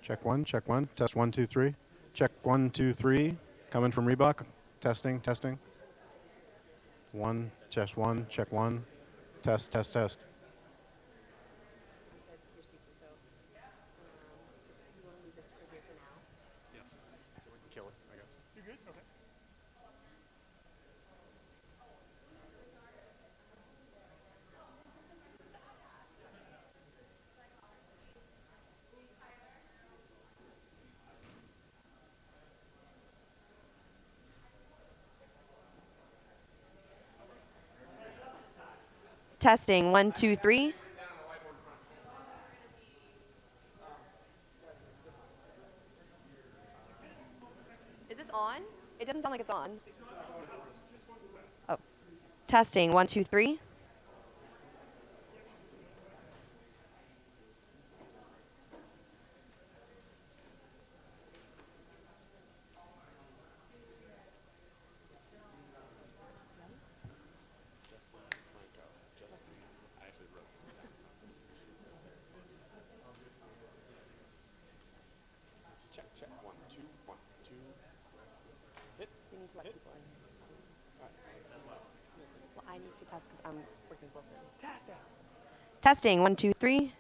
Check one, check one. Test 1, 2, 3. Check 1, 2, 3. Coming from Reebok. Testing, testing. One, check one. Test, test, test. Kill it, I guess. You're good? Okay. Testing, 1, 2, 3. Is this on? It doesn't sound like it's on. Oh. Testing, 1, 2, 3. Check, check. 1, 2, 1, 2. Hit. We need to let people in. Well, I need to test because I'm working with Wilson. Test it. Testing, 1, 2, 3.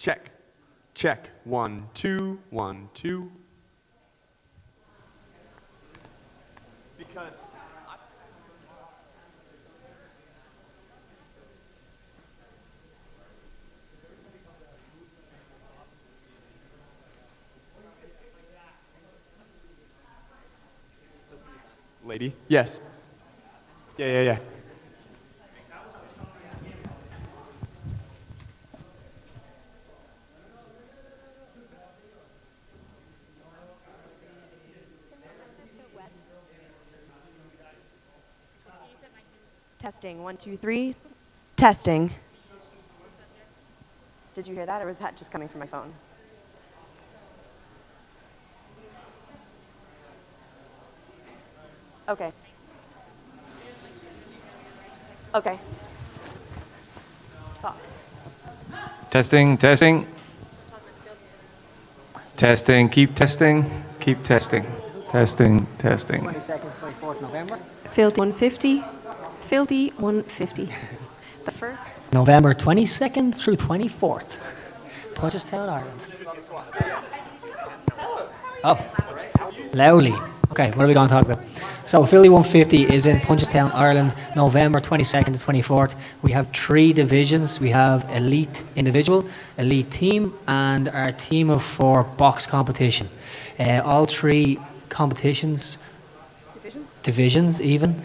Check. Check. 1, 2, 1, 2. Because lady? Yes. Yeah. Testing 1 2 3. Testing. Did you hear that, or was that just coming from my phone? Okay. Okay. Talk. Testing, testing. Testing, keep testing, keep testing. Testing, testing. 22nd, 24th November. Filthy 150. Filthy 150. The first. November 22nd through 24th. Punchestown, Ireland. Oh, Lowly. Okay, what are we going to talk about? So, Philly 150 is in Punchestown, Ireland, November 22nd to 24th. We have 3 divisions. We have elite individual, elite team, and our team of 4 box competition. All 3 competitions, divisions even,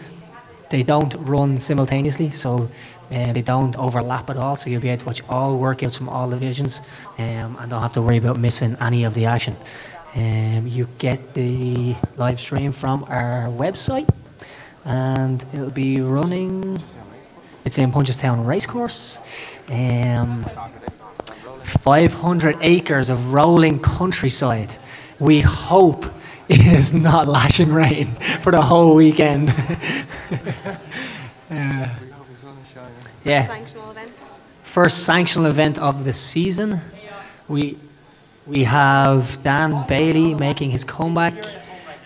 they don't run simultaneously, so they don't overlap at all. So you'll be able to watch all workouts from all divisions, and don't have to worry about missing any of the action. You get the live stream from our website, and it'll be running. It's in Punchestown Racecourse. 500 acres of rolling countryside. We hope it is not lashing rain for the whole weekend. Yeah. Sanctional event. First sanctional event of the season. We have Dan Bailey making his comeback.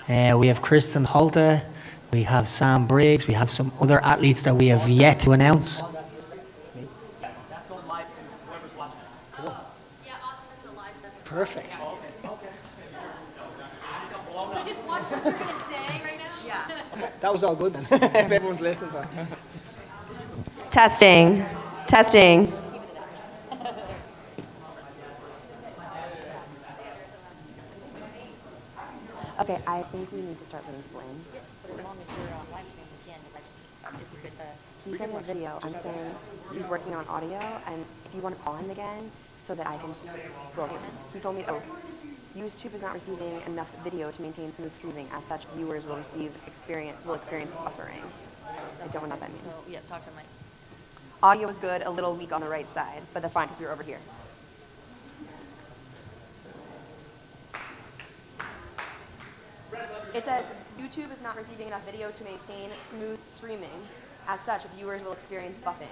We have Kristen Holte. We have Sam Briggs. We have some other athletes that we have yet to announce. Perfect. So just watch what you're going to say right now? Yeah. That was all good then. If everyone's listening. Testing. Testing. Okay, I think we need to start putting people in. But as long as you're on live stream, you can. It's good to... He's in the video. I'm saying he's working on audio, and if you want to call him again so that I can see Wilson. He told me, YouTube is not receiving enough video to maintain smooth streaming. As such, viewers will experience buffering. I don't know what that means. So, yeah, talk to Mike. Audio is good, a little weak on the right side, but that's fine because we were over here. It says, YouTube is not receiving enough video to maintain smooth streaming. As such, viewers will experience buffing.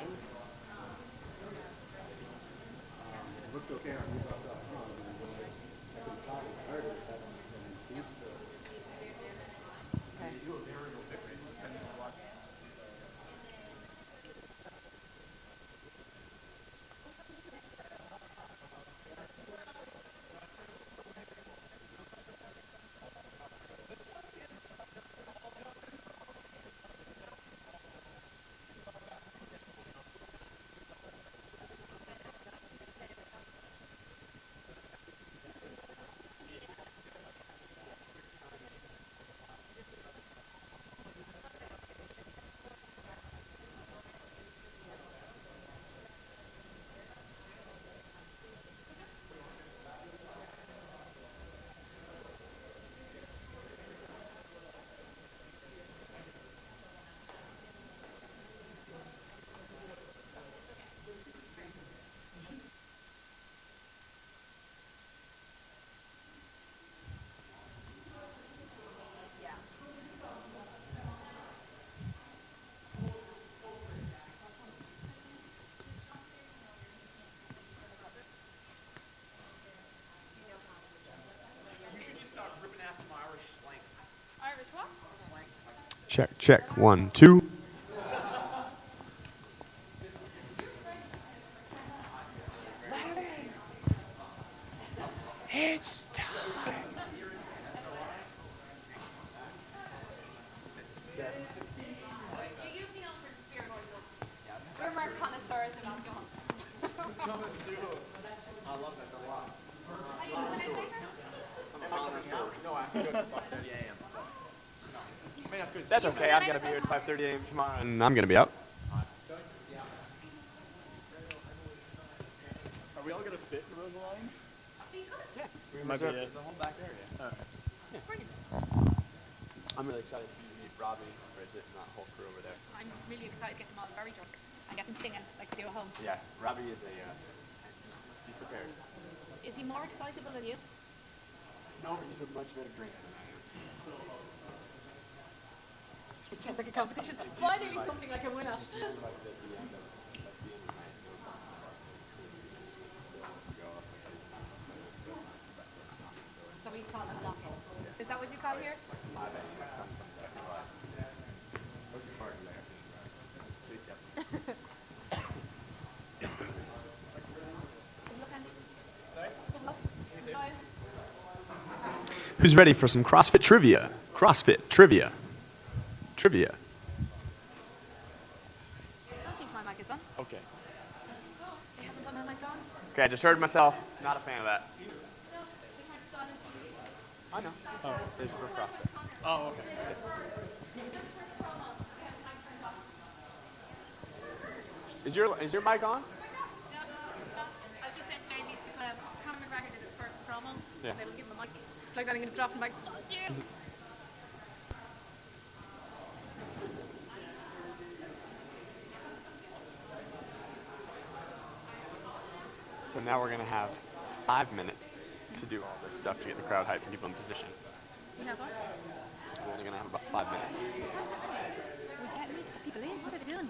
Check, check. 1, 2. We're more connoisseurs than alcohol. That's okay. I've got to be here at 5:30 a.m. tomorrow, and I'm going to be out. Are we all going to fit in those lines? Yeah, we Might be reserved it. the whole back area. I'm really excited for you to meet Robbie, Bridget, and that whole crew over there. I'm really excited to get them all very drunk and get them singing like they do at home. Yeah, Robbie is a. Just be prepared. Is he more excitable than you? No, he's a much better drinker than I am. It sounds like a competition. Finally something I can win at. So we call them knuckles. Is that what you call here? Good luck. Guys. Who's ready for some CrossFit trivia? CrossFit trivia. Trivia. I think my mic is on. Okay. You haven't got my mic on? Okay, I just heard myself. Not a fan of that. No, they turned it on. I know. Oh, this is for CrossFit. Oh, okay. Is your mic on? No, I was just saying Jamie to kind of Conor McGregor did his first promo. Yeah. They would give him a mic. It's like that I'm going to drop the mic. Fuck you. So now we're gonna have 5 minutes to do all this stuff to get the crowd hyped and people in position. You have what? We're only gonna have about 5 minutes. We're getting people in. What are they doing?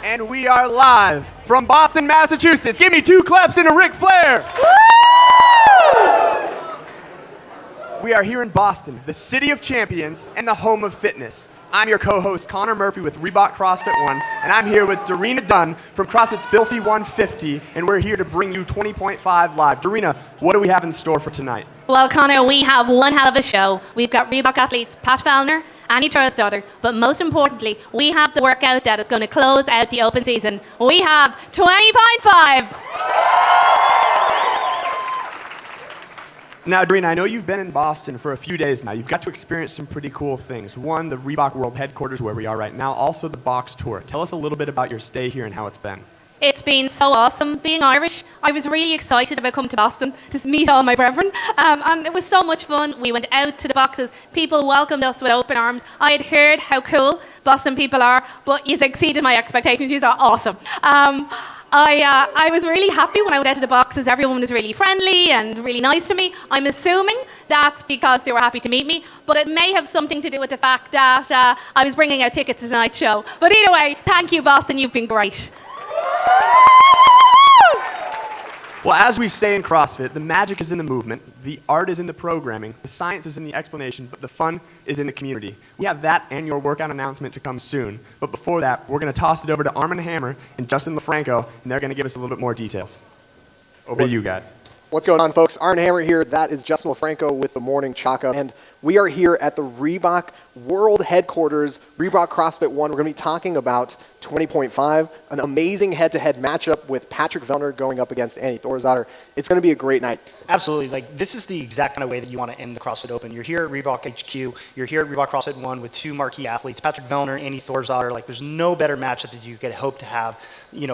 And we are live from Boston, Massachusetts. Give me 2 claps and a Ric Flair. We are here in Boston, the city of champions and the home of fitness. I'm your co-host, Connor Murphy with Reebok CrossFit One, and I'm here with Darina Dunn from CrossFit's Filthy 150, and we're here to bring you 20.5 live. Darina, what do we have in store for tonight? Well, Connor, we have one hell of a show. We've got Reebok athletes Pat Fellner, Annie Thursdottir, but most importantly, we have the workout that is going to close out the open season. We have 20.5. Now, Darina, I know you've been in Boston for a few days now. You've got to experience some pretty cool things. One, the Reebok World Headquarters, where we are right now. Also, the box tour. Tell us a little bit about your stay here and how it's been. It's been so awesome being Irish. I was really excited about coming to Boston to meet all my brethren, and it was so much fun. We went out to the boxes. People welcomed us with open arms. I had heard how cool Boston people are, but you exceeded my expectations. You are awesome. I was really happy when I went out to the boxes. Everyone was really friendly and really nice to me. I'm assuming that's because they were happy to meet me, but it may have something to do with the fact that I was bringing out tickets to tonight's show. But either way, thank you, Boston. You've been great. Well, as we say in CrossFit, the magic is in the movement, the art is in the programming, the science is in the explanation, but the fun is in the community. We have that and your workout announcement to come soon. But before that, we're going to toss it over to Arm & Hammer and Justin LaFranco, and they're going to give us a little bit more details. Over to you guys. What's going on, folks? Arm & Hammer here. That is Justin LaFranco with the Morning Chaka. And we are here at the Reebok World Headquarters, Reebok CrossFit One. We're going to be talking about 20.5, an amazing head-to-head matchup with Patrick Vellner going up against Annie Thorsdottir. It's going to be a great night. Absolutely. Like, this is the exact kind of way that you want to end the CrossFit Open. You're here at Reebok HQ. You're here at Reebok CrossFit One with 2 marquee athletes, Patrick Vellner, Annie Thorsdottir. Like, there's no better matchup that you could hope to have,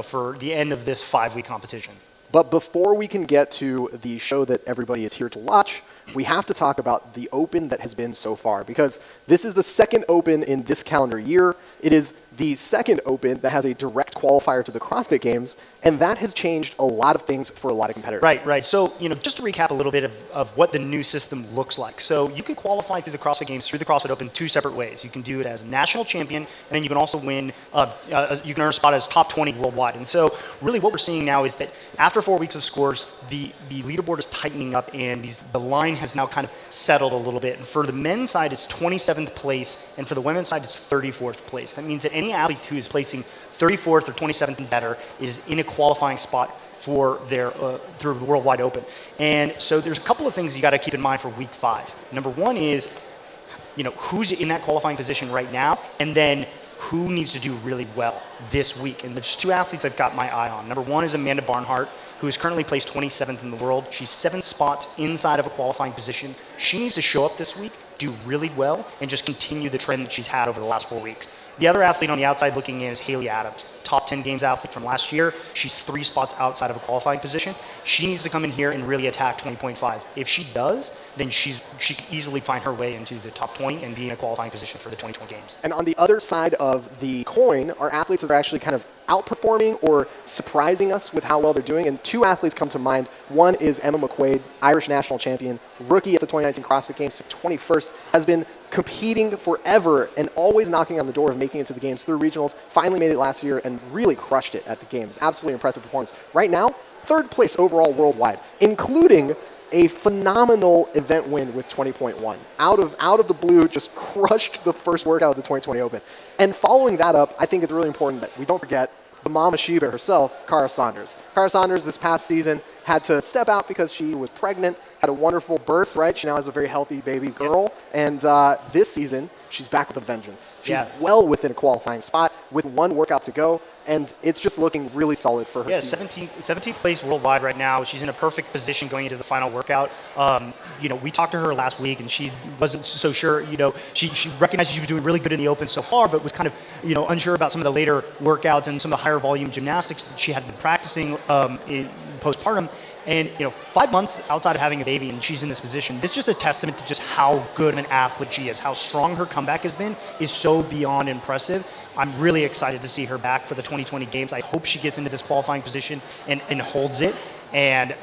for the end of this 5-week competition. But before we can get to the show that everybody is here to watch, we have to talk about the Open that has been so far, because this is the second Open in this calendar year. It is the second Open that has a direct qualifier to the CrossFit Games, and that has changed a lot of things for a lot of competitors. Right. So, just to recap a little bit of what the new system looks like. So you can qualify through the CrossFit Games, through the CrossFit Open, 2 separate ways. You can do it as a national champion, and then you can also win, you can earn a spot as top 20 worldwide. And so really what we're seeing now is that after 4 weeks of scores, the leaderboard is tightening up, and the line has now kind of settled a little bit. And for the men's side, it's 27th place, and for the women's side, it's 34th place. That means that any athlete who is placing 34th or 27th and better is in a qualifying spot for their through the Worldwide Open. And so there's a couple of things you got to keep in mind for week 5. Number one is, who's in that qualifying position right now, and then who needs to do really well this week. And there's 2 athletes I've got my eye on. Number one is Amanda Barnhart, who is currently placed 27th in the world. She's 7 spots inside of a qualifying position. She needs to show up this week, do really well, and just continue the trend that she's had over the last 4 weeks. The other athlete on the outside looking in is Haley Adams, top 10 games athlete from last year. She's 3 spots outside of a qualifying position. She needs to come in here and really attack 20.5. If she does, then she can easily find her way into the top 20 and be in a qualifying position for the 2020 games. And on the other side of the coin are athletes that are actually kind of outperforming or surprising us with how well they're doing. And 2 athletes come to mind. One is Emma Mcquaid, Irish national champion, rookie at the 2019 CrossFit Games, 21st, has been competing forever and always knocking on the door of making it to the games through regionals, finally made it last year and really crushed it at the games. Absolutely impressive performance. Right now, 3rd place overall worldwide, including a phenomenal event win with 20.1. Out of the blue, just crushed the first workout of the 2020 Open. And following that up, I think it's really important that we don't forget the Mama Sheba herself, Cara Saunders. Cara Saunders this past season had to step out because she was pregnant, had a wonderful birth, right? She now has a very healthy baby girl. And this season, she's back with a vengeance. She's well within a qualifying spot with 1 workout to go. And it's just looking really solid for her. Yeah, 17th place worldwide right now. She's in a perfect position going into the final workout. We talked to her last week, and she wasn't so sure. She recognized she was doing really good in the Open so far, but was kind of, unsure about some of the later workouts and some of the higher volume gymnastics that she had been practicing in postpartum. And 5 months outside of having a baby, and she's in this position. This is just a testament to just how good of an athlete she is. How strong her comeback has been is so beyond impressive. I'm really excited to see her back for the 2020 Games. I hope she gets into this qualifying position and holds it. And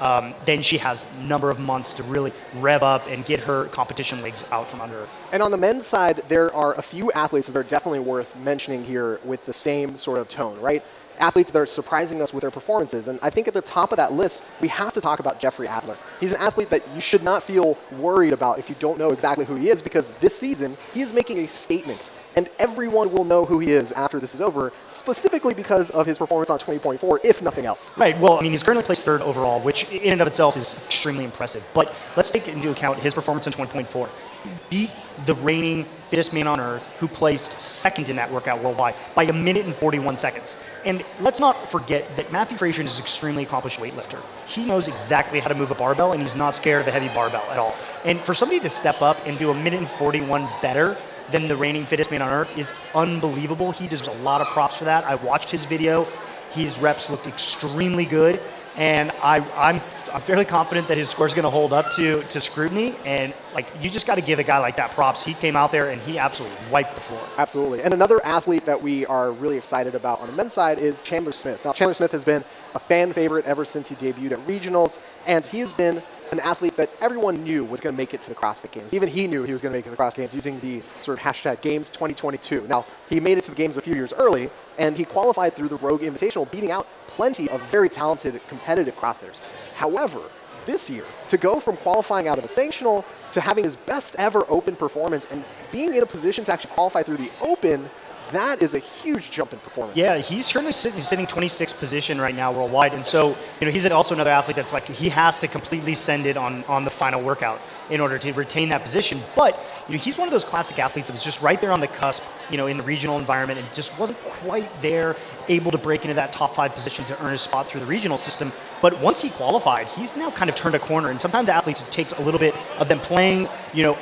then she has a number of months to really rev up and get her competition legs out from under her. And on the men's side, there are a few athletes that are definitely worth mentioning here with the same sort of tone, right? athletes that are surprising us with their performances. And I think at the top of that list, we have to talk about Geoffrey Adler. He's an athlete that you should not feel worried about if you don't know exactly who he is, because this season, he is making a statement. And everyone will know who he is after this is over, specifically because of his performance on 20.4, if nothing else. Right. Well, I mean, he's currently placed third overall, which in and of itself is extremely impressive. But let's take into account his performance in 20.4. He beat the reigning fittest man on earth, who placed second in that workout worldwide by 1 minute and 41 seconds. And let's not forget that Matthew Frazier is an extremely accomplished weightlifter. He knows exactly how to move a barbell, and he's not scared of a heavy barbell at all. And for somebody to step up and do 1 minute and 41 better than the reigning fittest man on earth is unbelievable. He deserves a lot of props for that. I watched his video. His reps looked extremely good. And I'm fairly confident that his score is going to hold up to scrutiny. And like, you just got to give a guy like that props. He came out there and he absolutely wiped the floor. Absolutely. And another athlete that we are really excited about on the men's side is Chandler Smith. Now, Chandler Smith has been a fan favorite ever since he debuted at regionals, and he has been an athlete that everyone knew was going to make it to the CrossFit Games. Even he knew he was going to make it to the CrossFit Games using the sort of hashtag Games 2022. Now, he made it to the Games a few years early, and he qualified through the Rogue Invitational, beating out plenty of very talented, competitive CrossFitters. However, this year, to go from qualifying out of the sanctional to having his best ever open performance and being in a position to actually qualify through the open, that is a huge jump in performance. Yeah, he's currently sitting 26th position right now worldwide. And so, he's also another athlete that's like, he has to completely send it on the final workout in order to retain that position. But, he's one of those classic athletes that was just right there on the cusp, in the regional environment, and just wasn't quite there, able to break into that top 5 position to earn a spot through the regional system. But once he qualified, he's now kind of turned a corner. And sometimes athletes, it takes a little bit of them playing,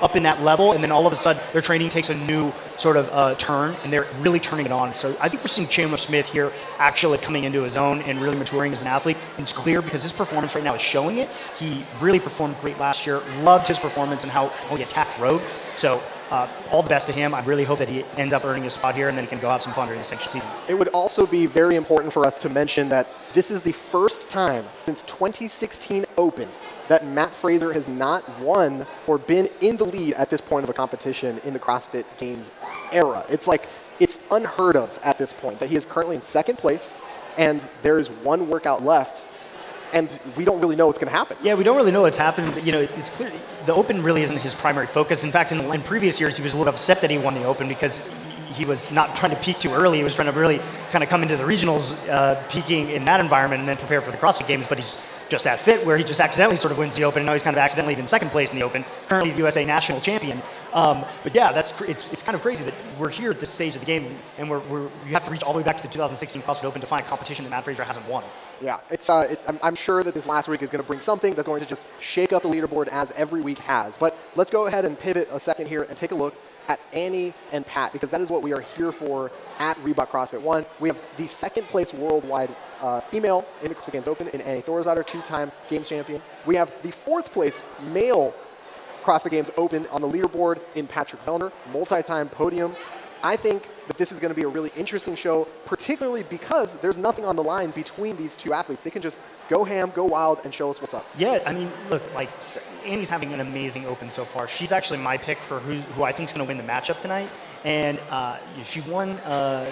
up in that level, and then all of a sudden their training takes a new sort of turn, and they're really turning it on. So I think we're seeing Chandler Smith here actually coming into his own and really maturing as an athlete. And it's clear because his performance right now is showing it. He really performed great last year. Loved his performance and how he attacked road. So all the best to him. I really hope that he ends up earning his spot here, and then he can go have some fun during the sanctioned season. It would also be very important for us to mention that this is the first time since 2016 Open that Matt Fraser has not won or been in the lead at this point of a competition in the CrossFit Games era. It's unheard of at this point that he is currently in second place, and there is one workout left, and we don't really know what's going to happen. Yeah, we don't really know what's happened. But, it's clear the Open really isn't his primary focus. In fact, in previous years, he was a little upset that he won the Open because he was not trying to peak too early. He was trying to really kind of come into the regionals peaking in that environment and then prepare for the CrossFit Games, but he's just that fit where he just accidentally sort of wins the Open, and now he's kind of accidentally in second place in the Open, currently the USA national champion. But yeah, it's kind of crazy that we're here at this stage of the game, and you have to reach all the way back to the 2016 CrossFit Open to find a competition that Matt Fraser hasn't won. Yeah, I'm sure that this last week is going to bring something that's going to just shake up the leaderboard as every week has. But let's go ahead and pivot a second here and take a look at Annie and Pat, because that is what we are here for at Reebok CrossFit 1. We have the second place worldwide female in the CrossFit Games Open in Annie Thorisdottir, 2-time Games champion. We have the fourth place male CrossFit Games Open on the leaderboard in Patrick Vellner, multi-time podium. I think that this is going to be a really interesting show, particularly because there's nothing on the line between these two athletes. They can just go ham, go wild, and show us what's up. Yeah, I mean, look, Annie's having an amazing Open so far. She's actually my pick for who I think is going to win the matchup tonight. And she won.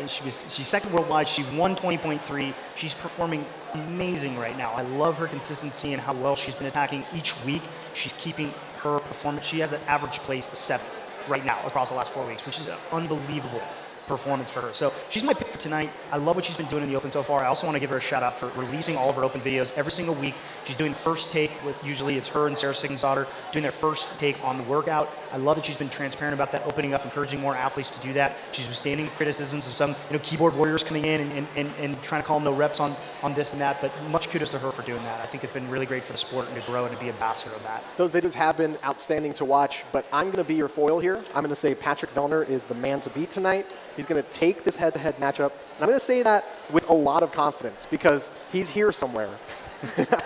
She's second worldwide. She won 20.3. She's performing amazing right now. I love her consistency and how well she's been attacking each week. She's keeping her performance. She has an average place of 7th right now across the last 4 weeks, which is an unbelievable performance for her. So she's my pick for tonight. I love what she's been doing in the Open so far. I also want to give her a shout out for releasing all of her Open videos every single week. She's doing the first take usually it's her and Sarah Sigensdottir doing their first take on the workout. I love that she's been transparent about that, opening up, encouraging more athletes to do that. She's withstanding criticisms of some keyboard warriors coming in and trying to call them no reps on this and that, but much kudos to her for doing that. I think it's been really great for the sport and to grow and to be ambassador of that. Those videos have been outstanding to watch, but I'm going to be your foil here. I'm going to say Patrick Vellner is the man to beat tonight. He's going to take this head-to-head matchup, and I'm going to say that with a lot of confidence because he's here somewhere.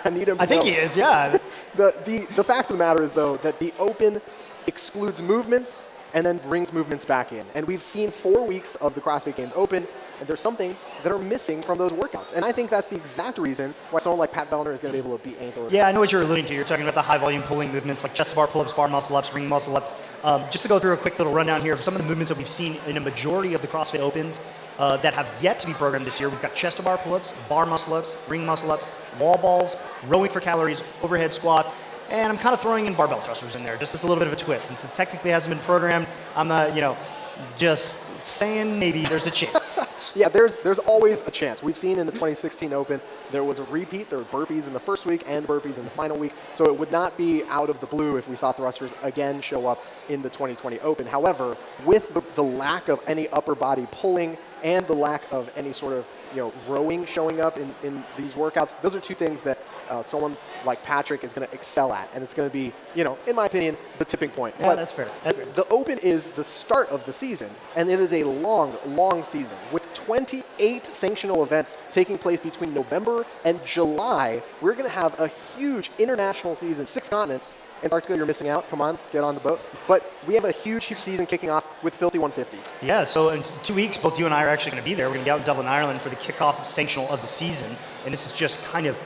I need him to I think he is, yeah. The fact of the matter is, though, that the Open excludes movements and then brings movements back in. And we've seen 4 weeks of the CrossFit Games Open And there's some things that are missing from those workouts. And I think that's the exact reason why someone like Pat Vellner is going to be able to beat Annie Thorstad. Yeah, I know what you're alluding to. You're talking about the high volume pulling movements like chest to bar pull-ups, bar muscle ups, ring muscle ups. Just to go through a quick little rundown here of some of the movements that we've seen in a majority of the CrossFit Opens that have yet to be programmed this year. We've got chest to bar pull-ups, bar muscle ups, ring muscle ups, wall balls, rowing for calories, overhead squats, and I'm kind of throwing in barbell thrusters in there, just as a little bit of a twist. Since it technically hasn't been programmed, I'm not, just saying maybe there's a chance. Yeah, there's always a chance. We've seen in the 2016 Open, there was a repeat. There were burpees in the first week and burpees in the final week. So it would not be out of the blue if we saw thrusters again show up in the 2020 Open. However, with the lack of any upper body pulling and the lack of any sort of rowing showing up in these workouts, those are two things that someone like Patrick is going to excel at, and it's going to be, in my opinion, the tipping point. Yeah, but that's fair. The Open is the start of the season, and it is a long, long season with 28 sanctional events taking place between November and July. We're going to have a huge international season, 6 continents. Antarctica, you're missing out. Come on, get on the boat. But we have a huge season kicking off with Filthy 150. Yeah, so in 2 weeks, both you and I are actually going to be there. We're going to be out in Dublin, Ireland for the kickoff of sanctional of the season. And this is just kind of,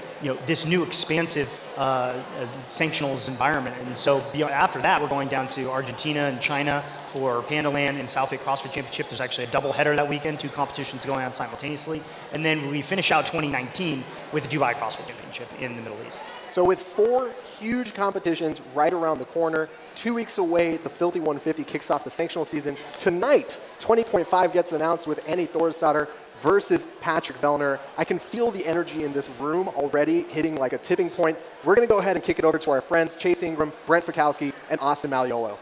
this new expansive sanctionals environment. And so after that, we're going down to Argentina and China for Pandaland and Southgate CrossFit Championship. There's actually a double header that weekend, 2 competitions going on simultaneously. And then we finish out 2019 with the Dubai CrossFit Championship in the Middle East. So with 4 huge competitions right around the corner, 2 weeks away, the Filthy 150 kicks off the sanctional season. Tonight, 20.5 gets announced with Annie Thorstad versus Patrick Vellner. I can feel the energy in this room already hitting like a tipping point. We're going to go ahead and kick it over to our friends Chase Ingram, Brent Fikowski, and Austin Malleolo.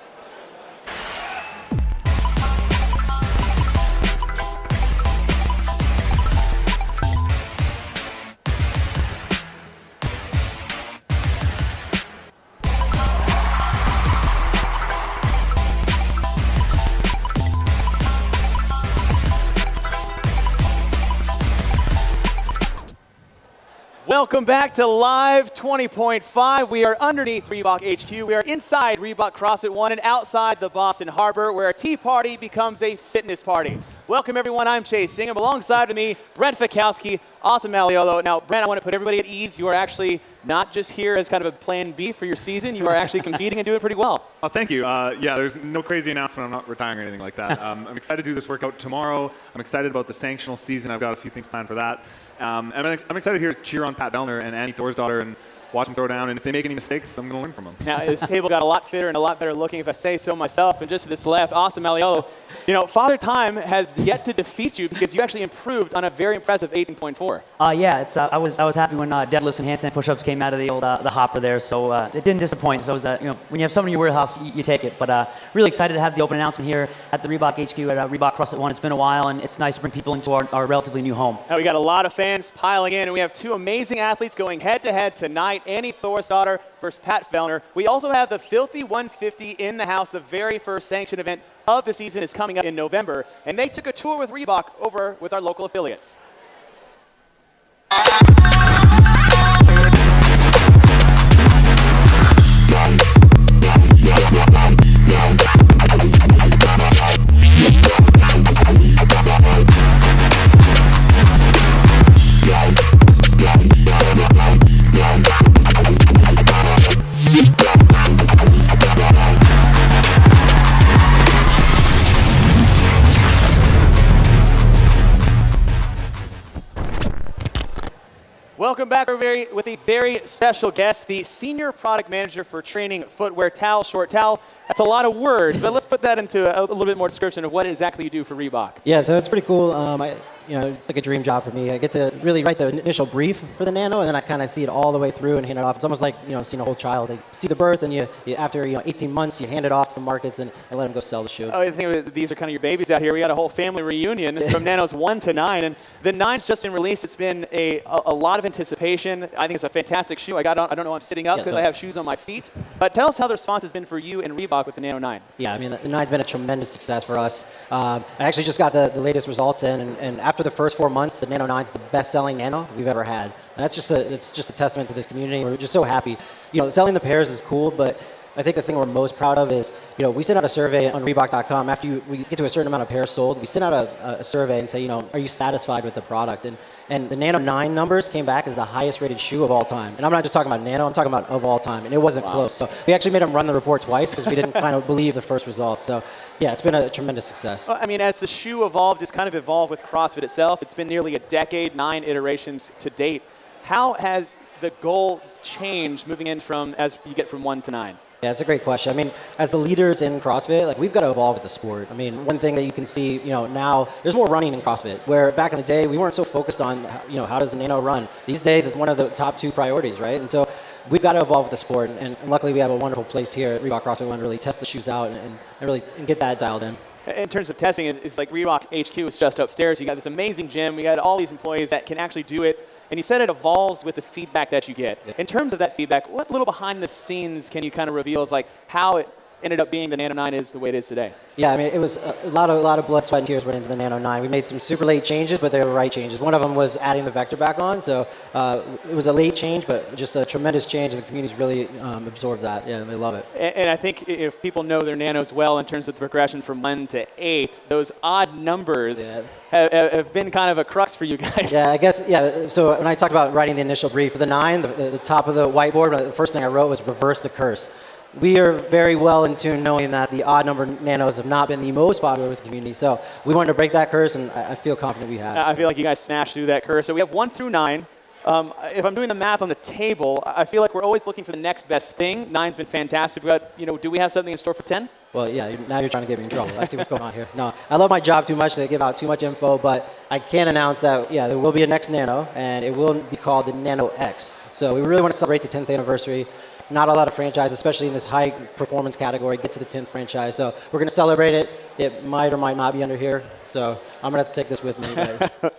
Welcome back to Live 20.5. We are underneath Reebok HQ. We are inside Reebok CrossFit 1 and outside the Boston Harbor, where a tea party becomes a fitness party. Welcome, everyone. I'm Chase Ingham. Alongside of me, Brent Fikowski, Austin Malleolo. Now, Brent, I want to put everybody at ease. You are actually not just here as kind of a plan B for your season. You are actually competing and doing pretty well. Oh, thank you. Yeah, there's no crazy announcement. I'm not retiring or anything like that. I'm excited to do this workout tomorrow. I'm excited about the sanctional season. I've got a few things planned for that. And I'm excited here to cheer on Pat Vellner and Annie Thorstad and watch them throw down. And if they make any mistakes, I'm going to learn from them. Now, this table got a lot fitter and a lot better looking, if I say so myself. And just to this left, Austin Malleolo. Father Time has yet to defeat you because you actually improved on a very impressive 18.4. Yeah, it's I was happy when deadlifts and handstand push-ups came out of the old the hopper there, so it didn't disappoint. So it was, when you have someone in your warehouse, you take it. But really excited to have the open announcement here at the Reebok HQ at Reebok CrossFit 1. It's been a while, and it's nice to bring people into our relatively new home. Now, we got a lot of fans piling in, and we have 2 amazing athletes going head-to-head tonight. Annie Thorstad versus Pat Vellner. We also have the Filthy 150 in the house. The very first sanctioned event of the season is coming up in November, and they took a tour with Reebok over with our local affiliates. Welcome back with a very special guest, the Senior Product Manager for Training Footwear, Tal Short. Tal, that's a lot of words, but let's put that into a little bit more description of what exactly you do for Reebok. Yeah, so it's pretty cool. It's like a dream job for me. I get to really write the initial brief for the Nano, and then I kind of see it all the way through and hand it off. It's almost like, seeing a whole child. They see the birth, and you after 18 months, you hand it off to the markets and let them go sell the shoe. Oh, I think these are kind of your babies out here. We got a whole family reunion from Nanos 1 to 9, and the 9's just been released. It's been a lot of anticipation. I think it's a fantastic shoe. I don't know I'm sitting up because I have shoes on my feet. But tell us how the response has been for you and Reebok with the Nano 9. Yeah, I mean, the 9's been a tremendous success for us. I actually just got the latest results in, and after the first 4 months, the Nano 9's the best-selling Nano we've ever had. And it's just a testament to this community. We're just so happy. Selling the pairs is cool, but I think the thing we're most proud of is, we sent out a survey on Reebok.com. After we get to a certain amount of pairs sold, we sent out a survey and say, are you satisfied with the product? And the Nano 9 numbers came back as the highest rated shoe of all time. And I'm not just talking about Nano, I'm talking about of all time. And it wasn't close. So we actually made them run the report twice because we didn't kind of believe the first results. So yeah, it's been a tremendous success. Well, I mean, as the shoe evolved, it's kind of evolved with CrossFit itself. It's been nearly a decade, 9 iterations to date. How has the goal changed moving in as you get from 1 to 9? Yeah, that's a great question. I mean, as the leaders in CrossFit, we've got to evolve with the sport. I mean, one thing that you can see, now there's more running in CrossFit, where back in the day we weren't so focused on, how does the Nano run? These days it's one of the top 2 priorities, right? And so we've got to evolve with the sport, and luckily we have a wonderful place here at Reebok CrossFit One to really test the shoes out and really get that dialed in. In terms of testing, it's like Reebok HQ is just upstairs. You got this amazing gym. We got all these employees that can actually do it. And you said it evolves with the feedback that you get. In terms of that feedback, what little behind the scenes can you kind of reveal as how it ended up being the Nano 9 is the way it is today? Yeah, I mean, it was a lot of blood, sweat, and tears went into the Nano 9. We made some super late changes, but they were right changes. One of them was adding the vector back on, so it was a late change, but just a tremendous change, and the community's really absorbed that. Yeah, they love it. And I think if people know their Nanos well in terms of the progression from 1 to 8, those odd numbers have been kind of a crux for you guys. Yeah, I guess, so when I talked about writing the initial brief for the 9, the top of the whiteboard, the first thing I wrote was reverse the curse. We are very well in tune knowing that the odd number Nanos have not been the most popular with the community. So we wanted to break that curse, and I feel confident we have. I feel like you guys smashed through that curse. So we have 1 through 9. If I'm doing the math on the table, I feel like we're always looking for the next best thing. 9's been fantastic. But, do we have something in store for 10? Well, yeah, now you're trying to get me in trouble. I see what's going on here. No, I love my job too much to give out too much info, but I can announce that, there will be a next Nano, and it will be called the Nano X. So we really want to celebrate the 10th anniversary. Not a lot of franchises, especially in this high performance category, get to the 10th franchise. So we're going to celebrate it. It might or might not be under here. So I'm going to have to take this with me.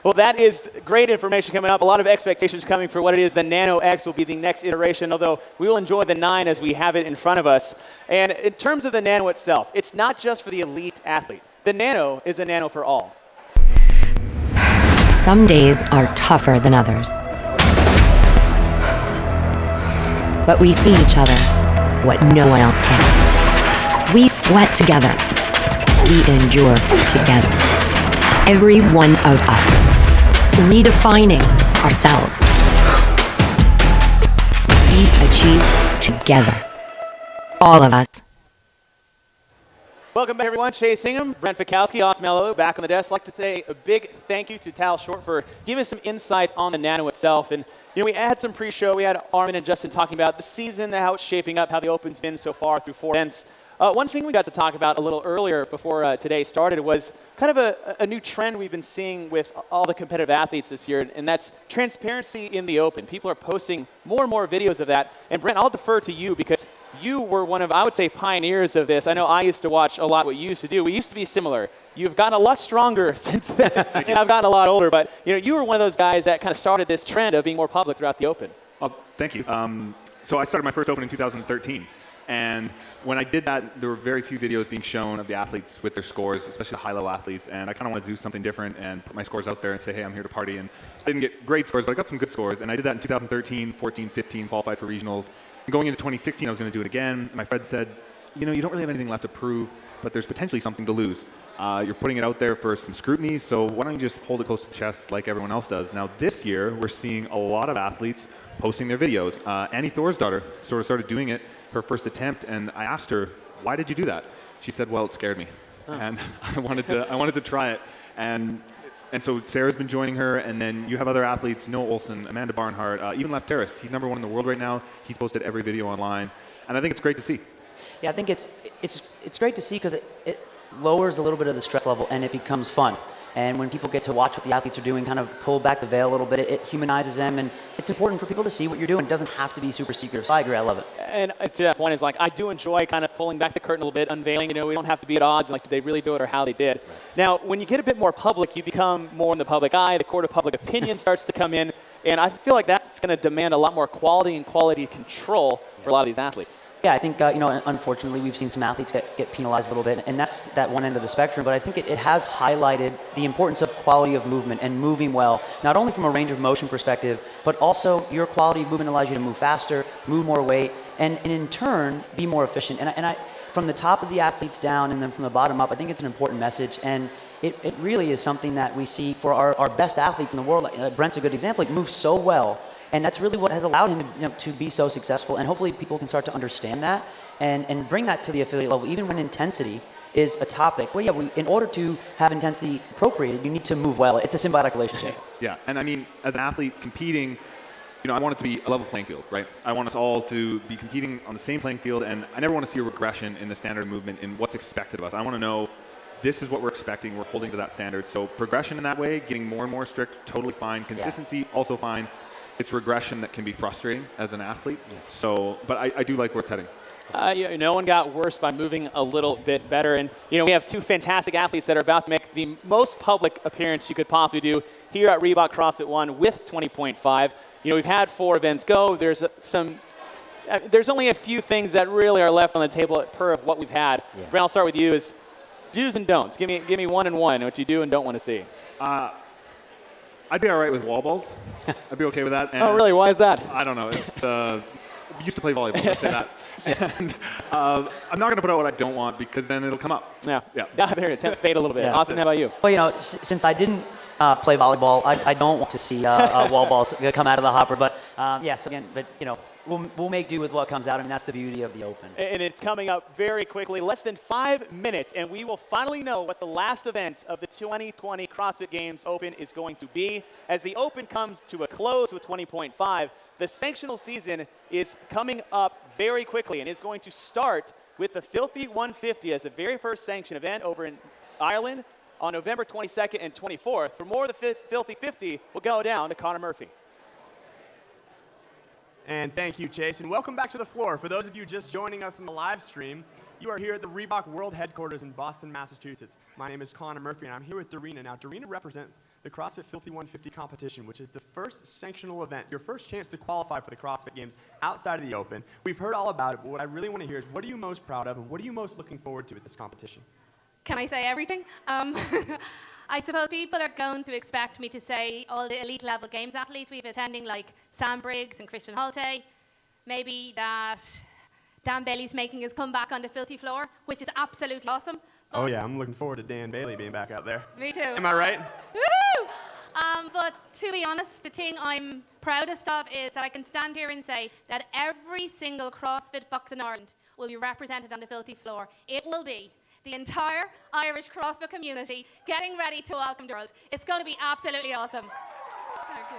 Well, that is great information coming up. A lot of expectations coming for what it is. The Nano X will be the next iteration, although we will enjoy the 9 as we have it in front of us. And in terms of the Nano itself, it's not just for the elite athlete. The Nano is a Nano for all. Some days are tougher than others. But we see each other, what no one else can. We sweat together. We endure together. Every one of us, redefining ourselves. We achieve together. All of us. Welcome back, everyone. Chase Hingham, Brent Fikowski, Austin Mello back on the desk. I'd like to say a big thank you to Tal Short for giving us some insight on the Nano itself. And we had some pre-show. We had Armin and Justin talking about the season, how it's shaping up, how the Open's been so far through 4 events. One thing we got to talk about a little earlier before today started was kind of a new trend we've been seeing with all the competitive athletes this year, and that's transparency in the Open. People are posting more and more videos of that. And Brent, I'll defer to you because you were one of, I would say, pioneers of this. I know I used to watch a lot what you used to do. We used to be similar. You've gotten a lot stronger since then, and I've gotten a lot older. But you were one of those guys that kind of started this trend of being more public throughout the Open. Well, thank you. So I started my first Open in 2013. And when I did that, there were very few videos being shown of the athletes with their scores, especially the high-level athletes. And I kind of wanted to do something different and put my scores out there and say, hey, I'm here to party. And I didn't get great scores, but I got some good scores. And I did that in 2013, 14, 15, qualified for regionals. And going into 2016, I was going to do it again. My friend said, you don't really have anything left to prove, but there's potentially something to lose. You're putting it out there for some scrutiny, so why don't you just hold it close to the chest like everyone else does? Now, this year, we're seeing a lot of athletes posting their videos. Annie Thorsdottir sort of started doing it her first attempt, and I asked her, why did you do that? She said, well, it scared me. And I wanted to try it. And so Sarah's been joining her, and then you have other athletes, Noah Olson, Amanda Barnhart, even Left Terrace. He's #1 in the world right now. He's posted every video online. And I think it's great to see. Yeah, I think it's great to see because it lowers a little bit of the stress level and it becomes fun. And when people get to watch what the athletes are doing, kind of pull back the veil a little bit, it humanizes them, and it's important for people to see what you're doing. It doesn't have to be super secretive. So I agree, I love it. And to that point is I do enjoy kind of pulling back the curtain a little bit, unveiling, we don't have to be at odds, did they really do it or how they did. Right. Now, when you get a bit more public, you become more in the public eye, the court of public opinion starts to come in, and I feel like that's going to demand a lot more quality and quality control. for a lot of these athletes. Yeah, I think, unfortunately, we've seen some athletes get penalized a little bit, and that's that one end of the spectrum. But I think it has highlighted the importance of quality of movement and moving well, not only from a range of motion perspective, but also your quality of movement allows you to move faster, move more weight, and in turn, be more efficient. And I, from the top of the athletes down and then from the bottom up, I think it's an important message. And it really is something that we see for our best athletes in the world. Brent's a good example. He moves so well. And that's really what has allowed him to be so successful. And hopefully people can start to understand that and bring that to the affiliate level, even when intensity is a topic. Well, yeah, in order to have intensity appropriated, you need to move well. It's a symbiotic relationship. Yeah, and I mean, as an athlete competing, I want it to be a level playing field, right? I want us all to be competing on the same playing field, and I never want to see a regression in the standard of movement in what's expected of us. I want to know this is what we're expecting. We're holding to that standard. So progression in that way, getting more and more strict, totally fine. Consistency, also fine. It's regression that can be frustrating as an athlete. So, but I do like where it's heading. No one got worse by moving a little bit better. And, we have two fantastic athletes that are about to make the most public appearance you could possibly do here at Reebok CrossFit 1 with 20.5. We've had 4 events go. There's only a few things that really are left on the table per of what we've had. Yeah. Brent, I'll start with you is do's and don'ts. Give me one and one, what you do and don't want to see. I'd be all right with wall balls. I'd be okay with that. And oh, really? Why is that? I don't know. It's we used to play volleyball. Let's say that. And I'm not going to put out what I don't want because then it'll come up. Yeah. Yeah. There, attempt to fade a little bit. Yeah. Austin, how about you? Well, since I didn't play volleyball, I don't want to see wall balls come out of the hopper. But yes, again, we'll make do with what comes out. I mean, that's the beauty of the Open. And it's coming up very quickly, less than 5 minutes, and we will finally know what the last event of the 2020 CrossFit Games Open is going to be. As the Open comes to a close with 20.5, the sanctional season is coming up very quickly and is going to start with the Filthy 150 as the very first sanctioned event over in Ireland on November 22nd and 24th. For more of the Filthy 50, we'll go down to Connor Murphy. And thank you, Chase. And welcome back to the floor. For those of you just joining us in the live stream, you are here at the Reebok World Headquarters in Boston, Massachusetts. My name is Connor Murphy, and I'm here with Darina. Now, Darina represents the CrossFit Filthy 150 competition, which is the first sanctional event, your first chance to qualify for the CrossFit Games outside of the Open. We've heard all about it, but what I really want to hear is what are you most proud of, and what are you most looking forward to at this competition? Can I say everything? I suppose people are going to expect me to say all the elite level games athletes we've attending, like Sam Briggs and Christian Holte. Maybe that Dan Bailey's making his comeback on the filthy floor, which is absolutely awesome. Oh yeah, I'm looking forward to Dan Bailey being back out there. Me too. Am I right? Woo! But to be honest, the thing I'm proudest of is that I can stand here and say that every single CrossFit box in Ireland will be represented on the filthy floor. It will be the entire Irish CrossFit community getting ready to welcome the world. It's going to be absolutely awesome. Thank you.